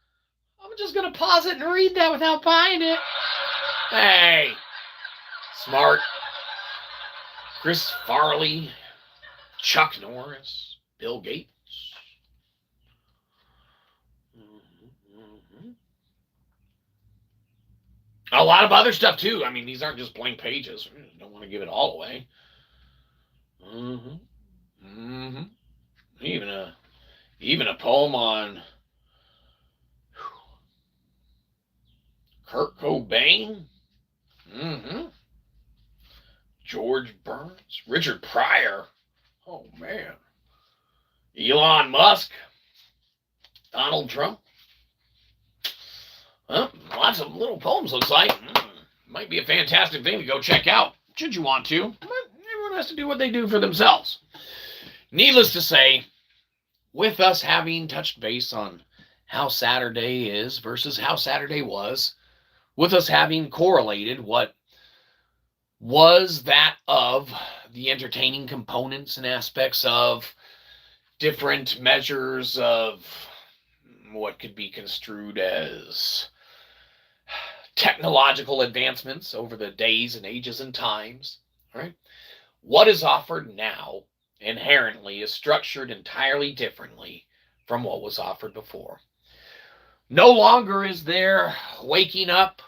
I'm just going to pause it and read that without buying it. Hey! Smart. Chris Farley, Chuck Norris, Bill Gates. A lot of other stuff too. I mean, these aren't just blank pages. I don't want to give it all away. Even a poem on Kurt Cobain. George Burns, Richard Pryor. Oh man. Elon Musk, Donald Trump. Well, lots of little poems, looks like. Might be a fantastic thing to go check out, should you want to. But everyone has to do what they do for themselves. Needless to say, with us having touched base on how Saturday is versus how Saturday was, with us having correlated what was that of the entertaining components and aspects of different measures of what could be construed as technological advancements over the days and ages and times, right? What is offered now inherently is structured entirely differently from what was offered before. No longer is there waking up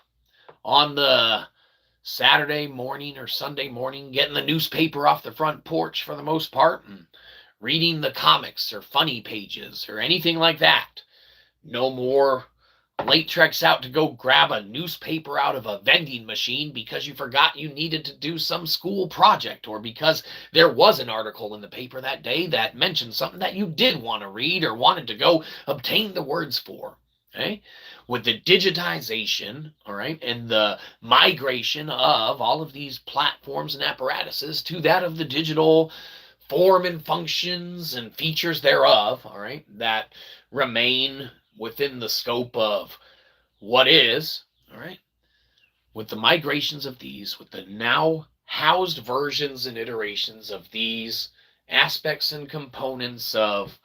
on the Saturday morning or Sunday morning, getting the newspaper off the front porch for the most part, and reading the comics or funny pages or anything like that. No more late treks out to go grab a newspaper out of a vending machine because you forgot you needed to do some school project, or because there was an article in the paper that day that mentioned something that you did want to read or wanted to go obtain the words for. Okay? With the digitization, all right, and the migration of all of these platforms and apparatuses to that of the digital form and functions and features thereof, all right, that remain within the scope of what is, all right, with the migrations of these, with the now housed versions and iterations of these aspects and components of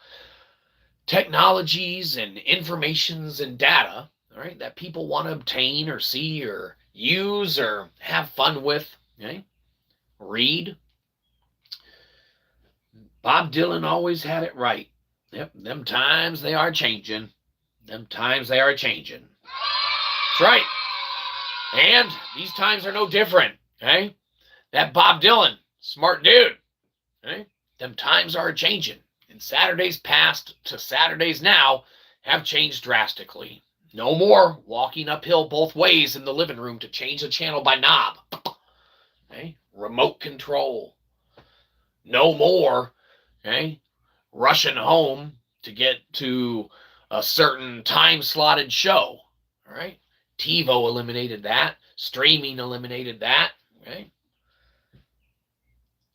technologies and informations and data, all right, that people want to obtain or see or use or have fun with, okay, read. Bob Dylan always had it right. Yep, them times they are changing. Them times they are changing. That's right. And these times are no different, okay? That Bob Dylan, smart dude, okay? Them times are changing. And Saturdays past to Saturdays now have changed drastically. No more walking uphill both ways in the living room to change the channel by knob. Okay? Remote control. No more, okay, rushing home to get to a certain time-slotted show. All right? TiVo eliminated that. Streaming eliminated that. Okay?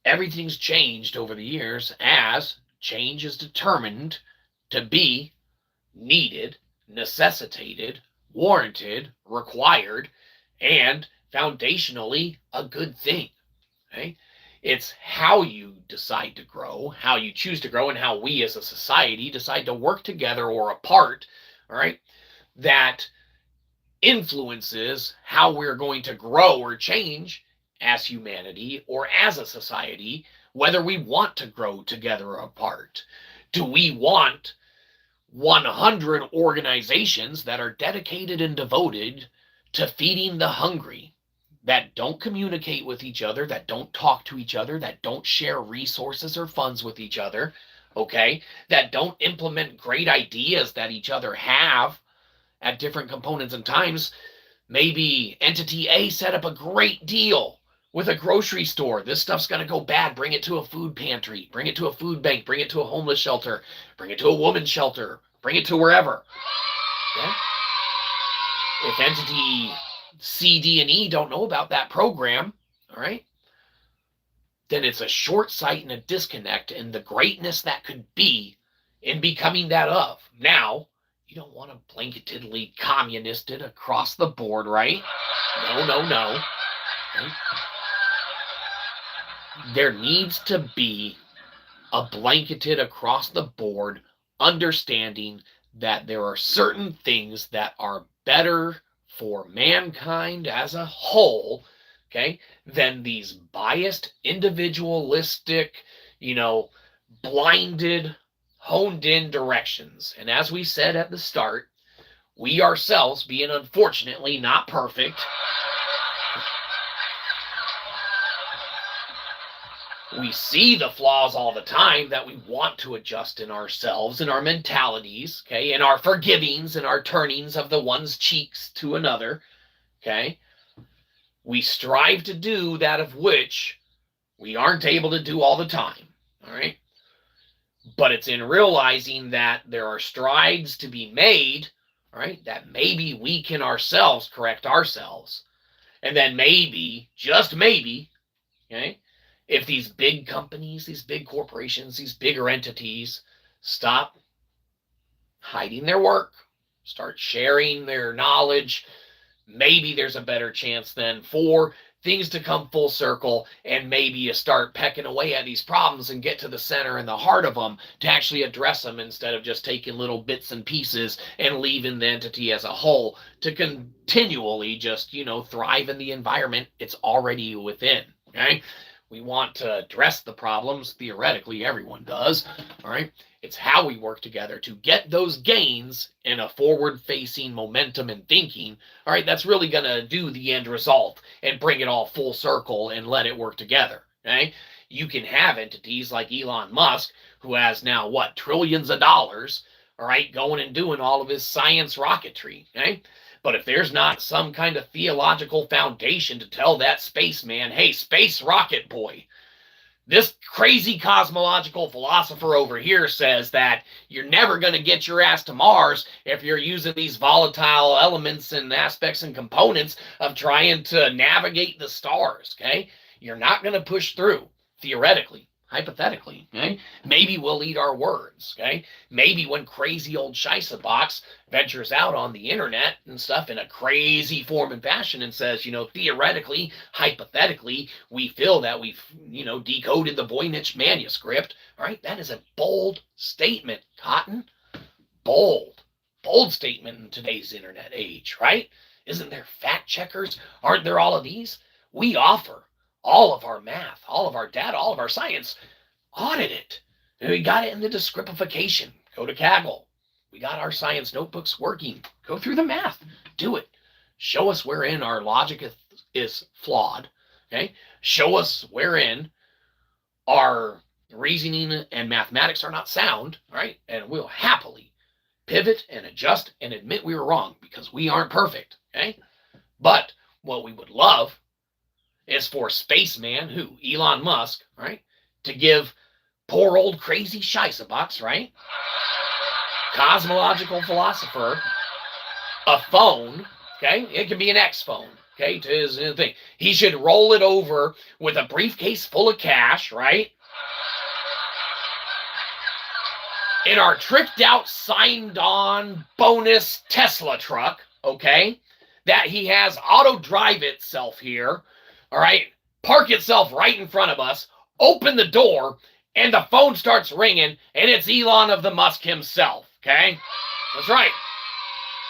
Everything's changed over the years as change is determined to be needed, necessitated, warranted, required, and foundationally a good thing. Okay? It's how you decide to grow, how you choose to grow, and how we as a society decide to work together or apart, all right, that influences how we're going to grow or change as humanity or as a society, whether we want to grow together or apart. Do we want 100 organizations that are dedicated and devoted to feeding the hungry, that don't communicate with each other, that don't talk to each other, that don't share resources or funds with each other, okay, that don't implement great ideas that each other have at different components and times? Maybe entity A set up a great deal with a grocery store. This stuff's going to go bad. Bring it to a food pantry. Bring it to a food bank. Bring it to a homeless shelter. Bring it to a woman's shelter. Bring it to wherever. Okay? If entity C, D, and E don't know about that program, all right, then it's a short sight and a disconnect in the greatness that could be in becoming that of. Now, you don't want to blanketedly communist it across the board, right? No. Okay? There needs to be a blanketed across the board understanding that there are certain things that are better for mankind as a whole okay, than these biased, individualistic, blinded, honed in directions. And as we said at the start, we ourselves, being unfortunately not perfect, we see the flaws all the time that we want to adjust in ourselves, in our mentalities, okay, in our forgivings and our turnings of the one's cheeks to another, okay. We strive to do that of which we aren't able to do all the time, all right? But it's in realizing that there are strides to be made, all right, that maybe we can ourselves correct ourselves. And then maybe, just maybe, okay, if these big companies, these big corporations, these bigger entities stop hiding their work, start sharing their knowledge, maybe there's a better chance then for things to come full circle, and maybe you start pecking away at these problems and get to the center and the heart of them to actually address them, instead of just taking little bits and pieces and leaving the entity as a whole to continually just, thrive in the environment it's already within, okay? We want to address the problems. Theoretically, everyone does, all right? It's how we work together to get those gains in a forward-facing momentum and thinking, all right, that's really going to do the end result and bring it all full circle and let it work together, okay? You can have entities like Elon Musk, who has now, trillions of dollars, all right, going and doing all of his science rocketry, okay? But if there's not some kind of theological foundation to tell that spaceman, hey, space rocket boy, this crazy cosmological philosopher over here says that you're never going to get your ass to Mars if you're using these volatile elements and aspects and components of trying to navigate the stars, okay? You're not going to push through, theoretically. Hypothetically, okay? Maybe we'll eat our words, okay? Maybe when crazy old Shyzabox ventures out on the internet and stuff in a crazy form and fashion and says, theoretically, hypothetically, we feel that we've, decoded the Voynich manuscript, all right? That is a bold statement, Cotton. Bold statement in today's internet age, right? Isn't there fact checkers? Aren't there all of these? We offer all of our math, all of our data, all of our science. Audit it. We got it in the descriptification. Go to Kaggle. We got our science notebooks working. Go through the math. Do it. Show us wherein our logic is flawed. Okay? Show us wherein our reasoning and mathematics are not sound. All right? And we'll happily pivot and adjust and admit we were wrong, because we aren't perfect. Okay? But what we would love is for spaceman, Elon Musk, right, to give poor old crazy Shyzabox, right, cosmological philosopher, a phone, okay? It can be an X phone, okay, to his thing. He should roll it over with a briefcase full of cash, right? In our tricked out, signed on bonus Tesla truck, okay, that he has auto drive itself here, all right, park itself right in front of us, open the door, and the phone starts ringing, and it's Elon of the Musk himself, okay? That's right.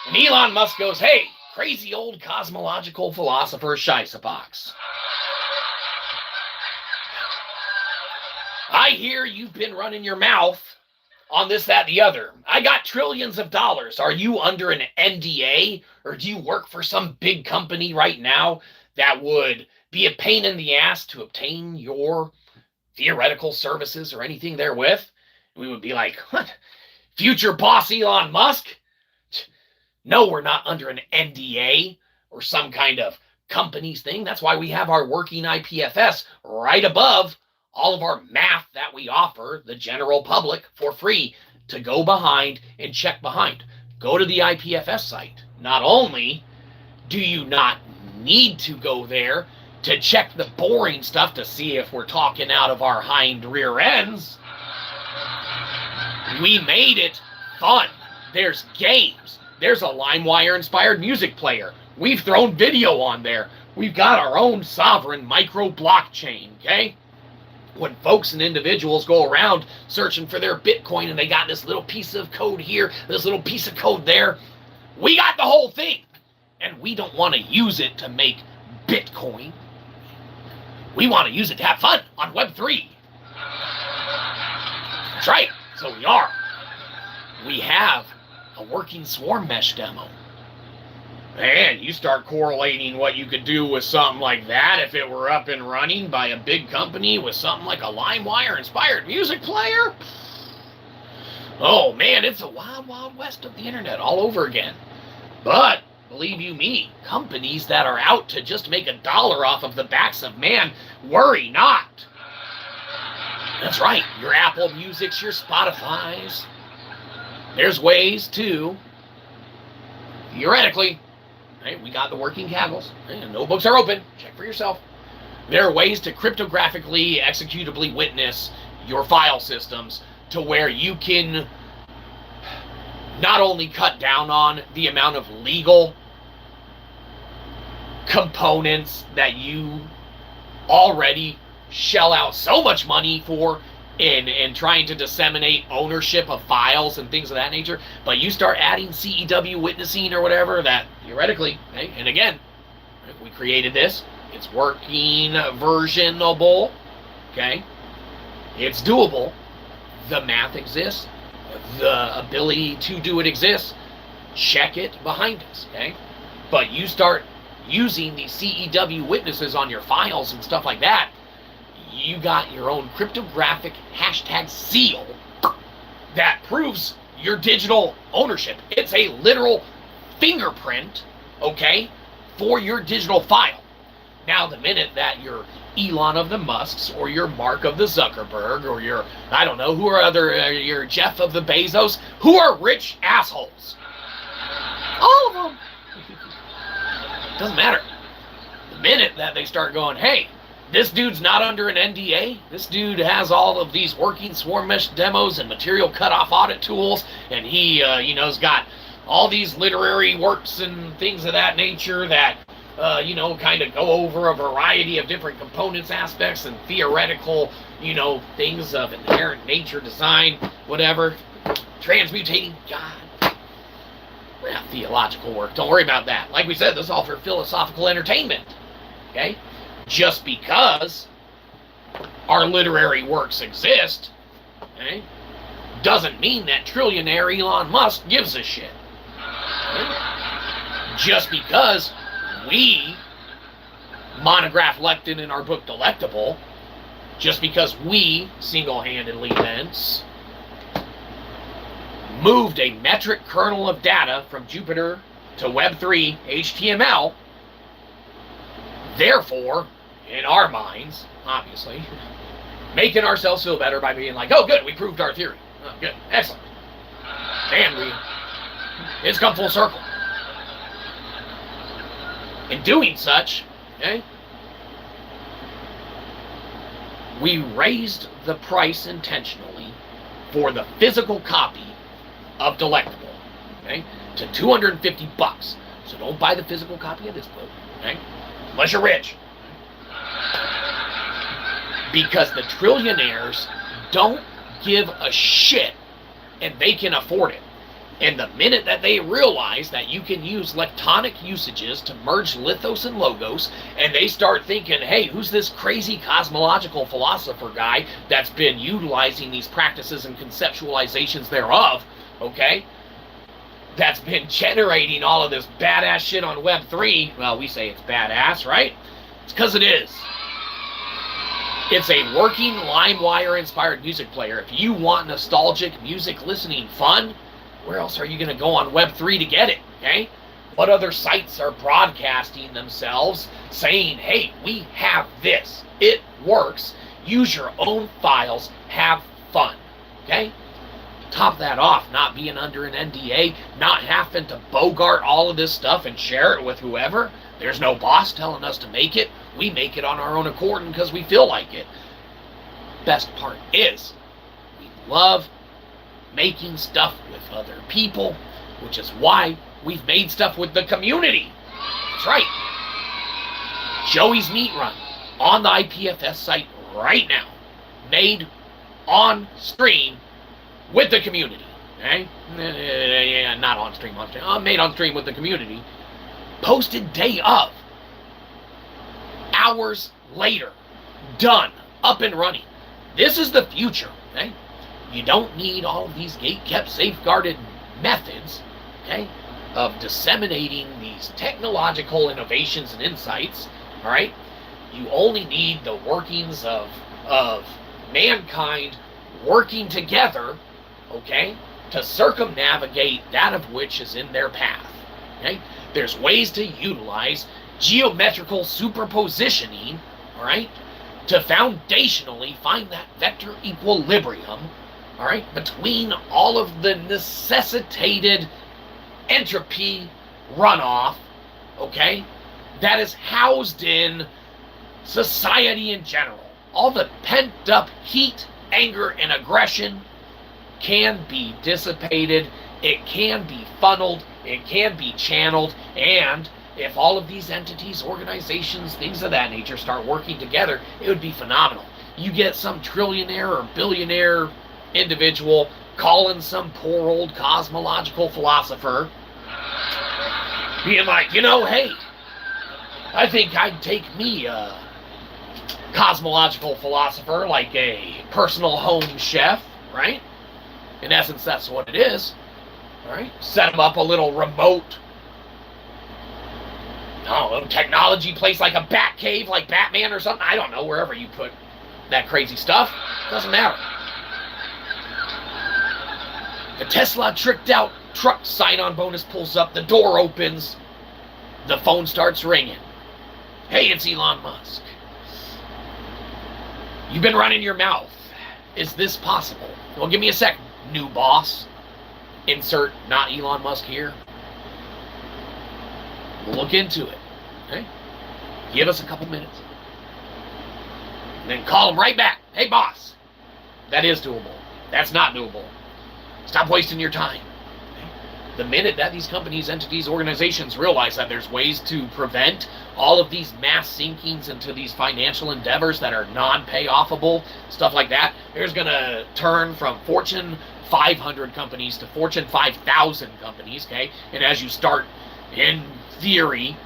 And Elon Musk goes, hey, crazy old cosmological philosopher Shyzabox, I hear you've been running your mouth on this, that, the other. I got trillions of dollars. Are you under an NDA, or do you work for some big company right now that would be a pain in the ass to obtain your theoretical services or anything therewith? We would be like, what? Future boss Elon Musk? No, we're not under an NDA or some kind of company's thing. That's why we have our working IPFS right above all of our math that we offer the general public for free to go behind and check behind. Go to the IPFS site. Not only do you not need to go there to check the boring stuff to see if we're talking out of our hind rear ends, we made it fun. There's games. There's a LimeWire-inspired music player. We've thrown video on there. We've got our own sovereign micro blockchain, okay? When folks and individuals go around searching for their Bitcoin and they got this little piece of code here, this little piece of code there, we got the whole thing. And we don't want to use it to make Bitcoin. We want to use it to have fun on Web3. That's right. So we are. We have a working swarm mesh demo. And you start correlating what you could do with something like that if it were up and running by a big company with something like a LimeWire-inspired music player. Oh, man, it's a wild, wild west of the internet all over again. But, believe you me, companies that are out to just make $1 off of the backs of man, worry not. That's right, your Apple Musics, your Spotifys. There's ways to, theoretically, right, we got the working Kaggles. Right, no books are open. Check for yourself. There are ways to cryptographically, executably witness your file systems to where you can not only cut down on the amount of legal components that you already shell out so much money for in trying to disseminate ownership of files and things of that nature, but you start adding CEW witnessing or whatever that theoretically, okay, and again, we created this, it's working versionable, okay, it's doable, the math exists, the ability to do it exists, check it behind us, okay, but you start using these CEW witnesses on your files and stuff like that, you got your own cryptographic hashtag seal that proves your digital ownership. It's a literal fingerprint, okay, for your digital file. Now, the minute that you're Elon of the Musks, or your Mark of the Zuckerberg, or your, I don't know, who are other, your Jeff of the Bezos, who are rich assholes. All of them. Doesn't matter. The minute that they start going, hey, this dude's not under an NDA. This dude has all of these working swarm mesh demos and material cutoff audit tools, and he, has got all these literary works and things of that nature that, kind of go over a variety of different components, aspects, and theoretical, things of inherent nature, design, whatever, transmutating, God. Well, theological work. Don't worry about that. Like we said, this is all for philosophical entertainment. Okay? Just because our literary works exist, okay, doesn't mean that trillionaire Elon Musk gives a shit. Okay? Just because we monograph lectin in our book Delectable, just because we single-handedly thence moved a metric kernel of data from Jupyter to Web3 HTML, therefore, in our minds, obviously, making ourselves feel better by being like, oh, good, we proved our theory. Oh, good, excellent. And it's come full circle. In doing such, okay, we raised the price intentionally for the physical copy of Delectable, okay, to $250. So don't buy the physical copy of this book, okay, unless you're rich. Because the trillionaires don't give a shit and they can afford it. And the minute that they realize that you can use lectonic usages to merge lithos and logos, and they start thinking, hey, who's this crazy cosmological philosopher guy that's been utilizing these practices and conceptualizations thereof, okay, that's been generating all of this badass shit on Web3, well, we say it's badass, right? It's because it is. It's a working LimeWire-inspired music player. If you want nostalgic music listening fun, where else are you going to go on Web3 to get it, okay? What other sites are broadcasting themselves saying, hey, we have this. It works. Use your own files. Have fun, okay? Top that off, not being under an NDA, not having to bogart all of this stuff and share it with whoever. There's no boss telling us to make it. We make it on our own accord and because we feel like it. Best part is, we love making stuff with other people, which is why we've made stuff with the community. That's right. Joey's Meat Run on the IPFS site right now. Made on stream with the community. Okay? Yeah, not on stream, made on stream with the community. Posted day of. Hours later. done, up and running. This is the future, okay? You don't need all of these gate-kept, safeguarded methods, okay, of disseminating these technological innovations and insights, all right? You only need the workings of mankind working together, okay, to circumnavigate that of which is in their path, okay? There's ways to utilize geometrical superpositioning, all right, to foundationally find that vector equilibrium, all right, between all of the necessitated entropy runoff, okay, that is housed in society in general. All the pent-up heat, anger, and aggression can be dissipated, it can be funneled, it can be channeled, and if all of these entities, organizations, things of that nature start working together, it would be phenomenal. You get some trillionaire or billionaire individual calling some poor old cosmological philosopher, being like, you know, hey, I think I'd take me a cosmological philosopher like a personal home chef, right? In essence, that's what it is, all right? Set them up a little remote, a little technology place like a bat cave, like Batman or something. I don't know, wherever you put that crazy stuff. Doesn't matter. The Tesla tricked out truck sign-on bonus pulls up, the door opens, the phone starts ringing. Hey, it's Elon Musk. You've been running your mouth. Is this possible? Well, give me a sec, new boss. Insert not Elon Musk here. We'll look into it. Okay? Give us a couple minutes. And then call him right back. Hey, boss. That is doable. That's not doable. Stop wasting your time. Okay? The minute that these companies, entities, organizations realize that there's ways to prevent all of these mass sinkings into these financial endeavors that are non-payoffable, stuff like that, there's going to turn from Fortune 500 companies to Fortune 5,000 companies, okay? And as you start, in theory,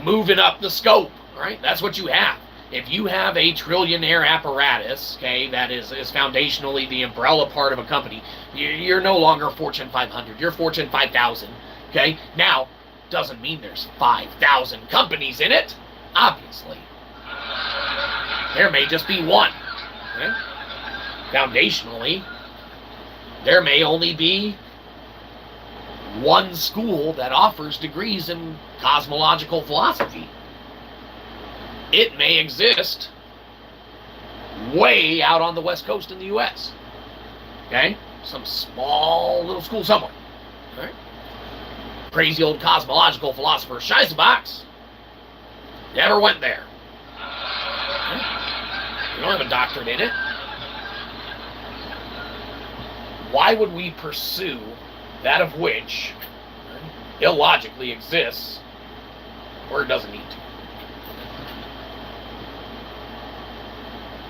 moving up the scope, right? That's what you have. If you have a trillionaire apparatus, okay, that is foundationally the umbrella part of a company, you're no longer Fortune 500, you're Fortune 5,000, okay? Now, doesn't mean there's 5,000 companies in it, obviously. There may just be one, okay? Foundationally, there may only be one school that offers degrees in cosmological philosophy. It may exist way out on the West Coast in the U.S. Okay? Some small little school somewhere. All right? Crazy old cosmological philosopher Shyzabox never went there. Okay? You don't have a doctorate in it. Why would we pursue that of which illogically exists where it doesn't need to?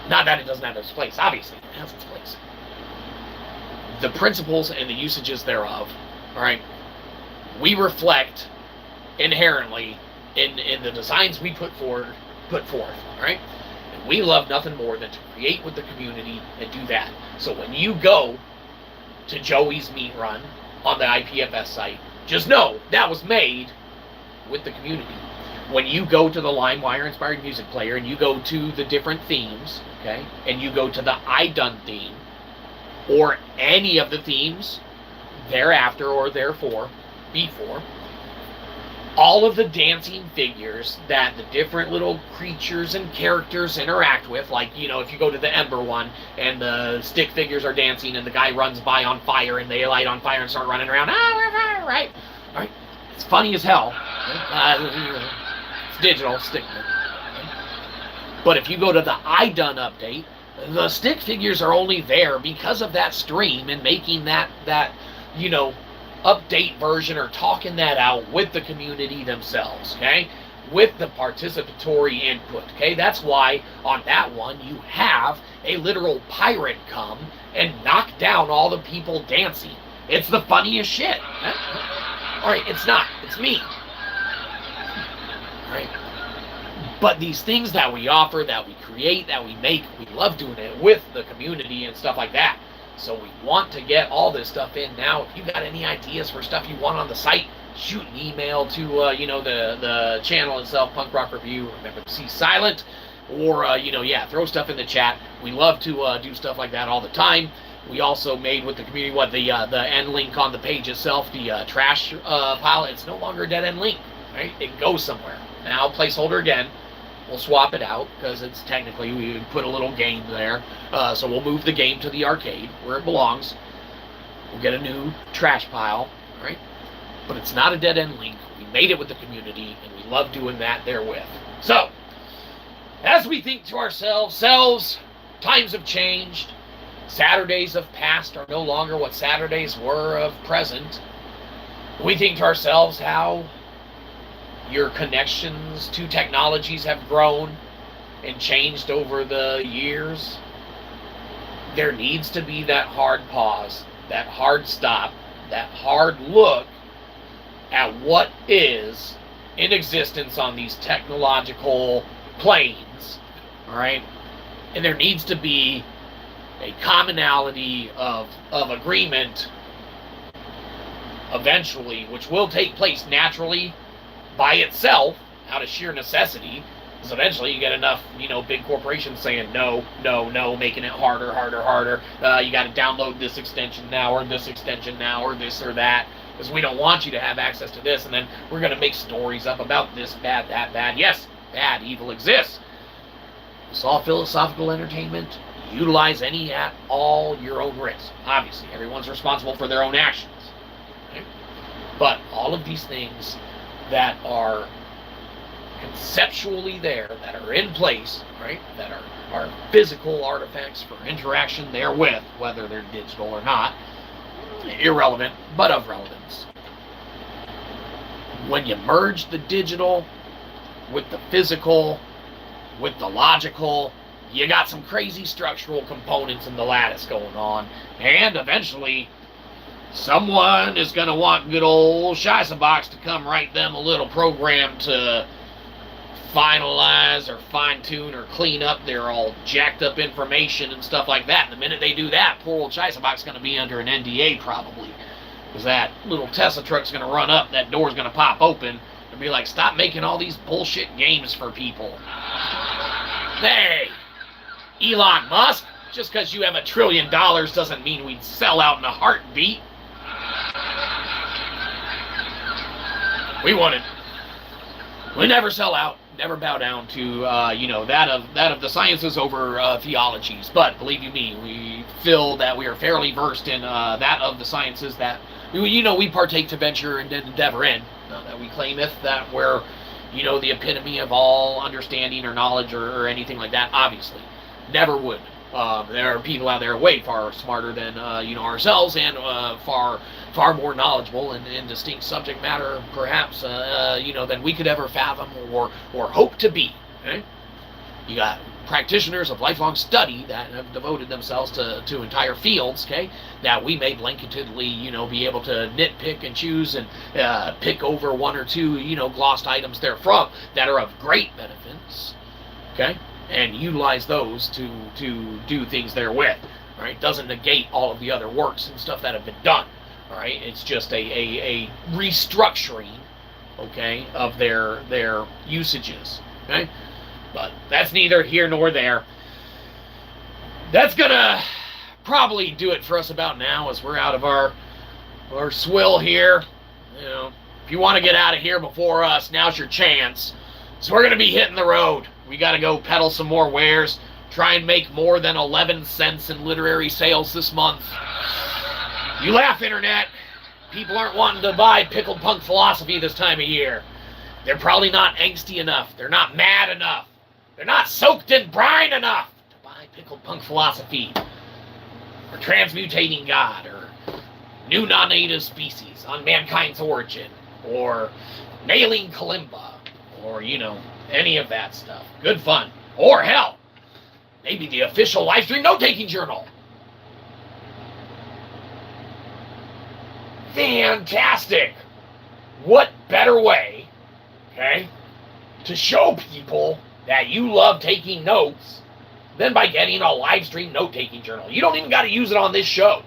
Not that it doesn't have its place. Obviously, it has its place. The principles and the usages thereof, all right, we reflect inherently in the designs we put forth, all right? And we love nothing more than to create with the community and do that. So when you go to Joey's Meat Run on the IPFS site, just know that was made with the community. When you go to the LimeWire Inspired Music Player and you go to the different themes, okay, and you go to the I Done theme, or any of the themes thereafter or therefore, before, all of the dancing figures that the different little creatures and characters interact with, like, you know, if you go to the Ember one and the stick figures are dancing and the guy runs by on fire and they light on fire and start running around, right? All right, it's funny as hell. It's digital, stick. But if you go to the I Done update, the stick figures are only there because of that stream and making that you know, update version or talking that out with the community themselves, okay? With the participatory input, okay? That's why on that one you have a literal pirate come and knock down all the people dancing. It's the funniest shit. All right, it's not. It's me. All right. But these things that we offer, that we create, that we make, we love doing it with the community and stuff like that. So we want to get all this stuff in now. If you got any ideas for stuff you want on the site, shoot an email to the channel itself, Punk Rock Review. Remember to see silent, or throw stuff in the chat. We love to do stuff like that all the time. We also made with the community the end link on the page itself, the trash pile. It's no longer a dead end link, right? It goes somewhere. Now placeholder again. We'll swap it out because it's technically we put a little game there. So we'll move the game to the arcade where it belongs. We'll get a new trash pile, right? But it's not a dead end link. We made it with the community, and we love doing that therewith. So, as we think to ourselves, times have changed. Saturdays of past are no longer what Saturdays were of present. We think to ourselves how your connections to technologies have grown and changed over the years. There needs to be that hard pause, that hard stop, that hard look at what is in existence on these technological planes, all right? And there needs to be a commonality of agreement eventually, which will take place naturally by itself, out of sheer necessity, because eventually you get enough, big corporations saying no, no, no, making it harder. You got to download this extension now, or this extension now, or this or that, because we don't want you to have access to this, and then we're going to make stories up about this bad, that bad. Yes, bad, evil exists. It's all philosophical entertainment. Utilize any at all your own risk. Obviously, everyone's responsible for their own actions. Okay? But all of these things that are conceptually there, that are in place, right, that are physical artifacts for interaction therewith, whether they're digital or not, irrelevant, but of relevance. When you merge the digital with the physical, with the logical, you got some crazy structural components in the lattice going on, and eventually someone is going to want good old Shyzabox to come write them a little program to finalize or fine-tune or clean up their all jacked up information and stuff like that. And the minute they do that, poor old Shyzabox is going to be under an NDA probably. Because that little Tesla truck's going to run up, that door's going to pop open, and be like, stop making all these bullshit games for people. Hey, Elon Musk, just because you have $1 trillion doesn't mean we'd sell out in a heartbeat. We never sell out, never bow down to, that of the sciences over theologies. But believe you me, we feel that we are fairly versed in that of the sciences that, we partake to venture and endeavor in. Not that we claimeth that we're, the epitome of all understanding or knowledge or anything like that. Obviously, never would. There are people out there way far smarter than ourselves, and far more knowledgeable in distinct subject matter, perhaps, than we could ever fathom or hope to be. Okay? You got practitioners of lifelong study that have devoted themselves to entire fields, okay, that we may blanketedly, be able to nitpick and choose and pick over one or two, glossed items therefrom that are of great benefits, okay, and utilize those to do things therewith. All right, doesn't negate all of the other works and stuff that have been done. All right, it's just a restructuring, okay, of their usages. Okay, but that's neither here nor there. That's gonna probably do it for us about now, as we're out of our swill here. If you want to get out of here before us, now's your chance. So we're gonna be hitting the road. We got to go peddle some more wares, try and make more than 11 cents in literary sales this month. You laugh, Internet. People aren't wanting to buy Pickled Punk Philosophy this time of year. They're probably not angsty enough. They're not mad enough. They're not soaked in brine enough to buy Pickled Punk Philosophy, or Transmutating God, or New Non-Native Species on Mankind's Origin, or Nailing Kalimba, or, any of that stuff. Good fun. Or hell, maybe the official livestream note-taking journal. Fantastic. What better way, okay, to show people that you love taking notes than by getting a live stream note-taking journal. You don't even got to use it on this show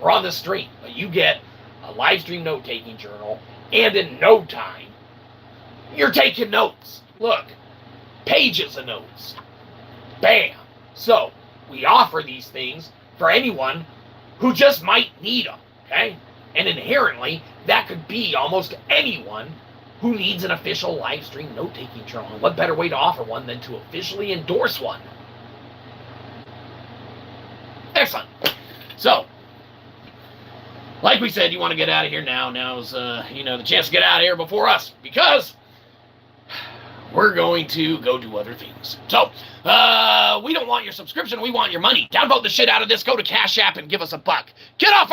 or on this stream, but you get a live stream note-taking journal, and in no time, you're taking notes. Look, pages of notes. Bam. So, we offer these things for anyone who just might need them, okay? And inherently, that could be almost anyone who needs an official live stream note-taking journal. And what better way to offer one than to officially endorse one? Excellent. So, like we said, you want to get out of here now. Now's, the chance to get out of here before us, because we're going to go do other things. So, we don't want your subscription. We want your money. Downvote the shit out of this. Go to Cashapp and give us a buck. Get off our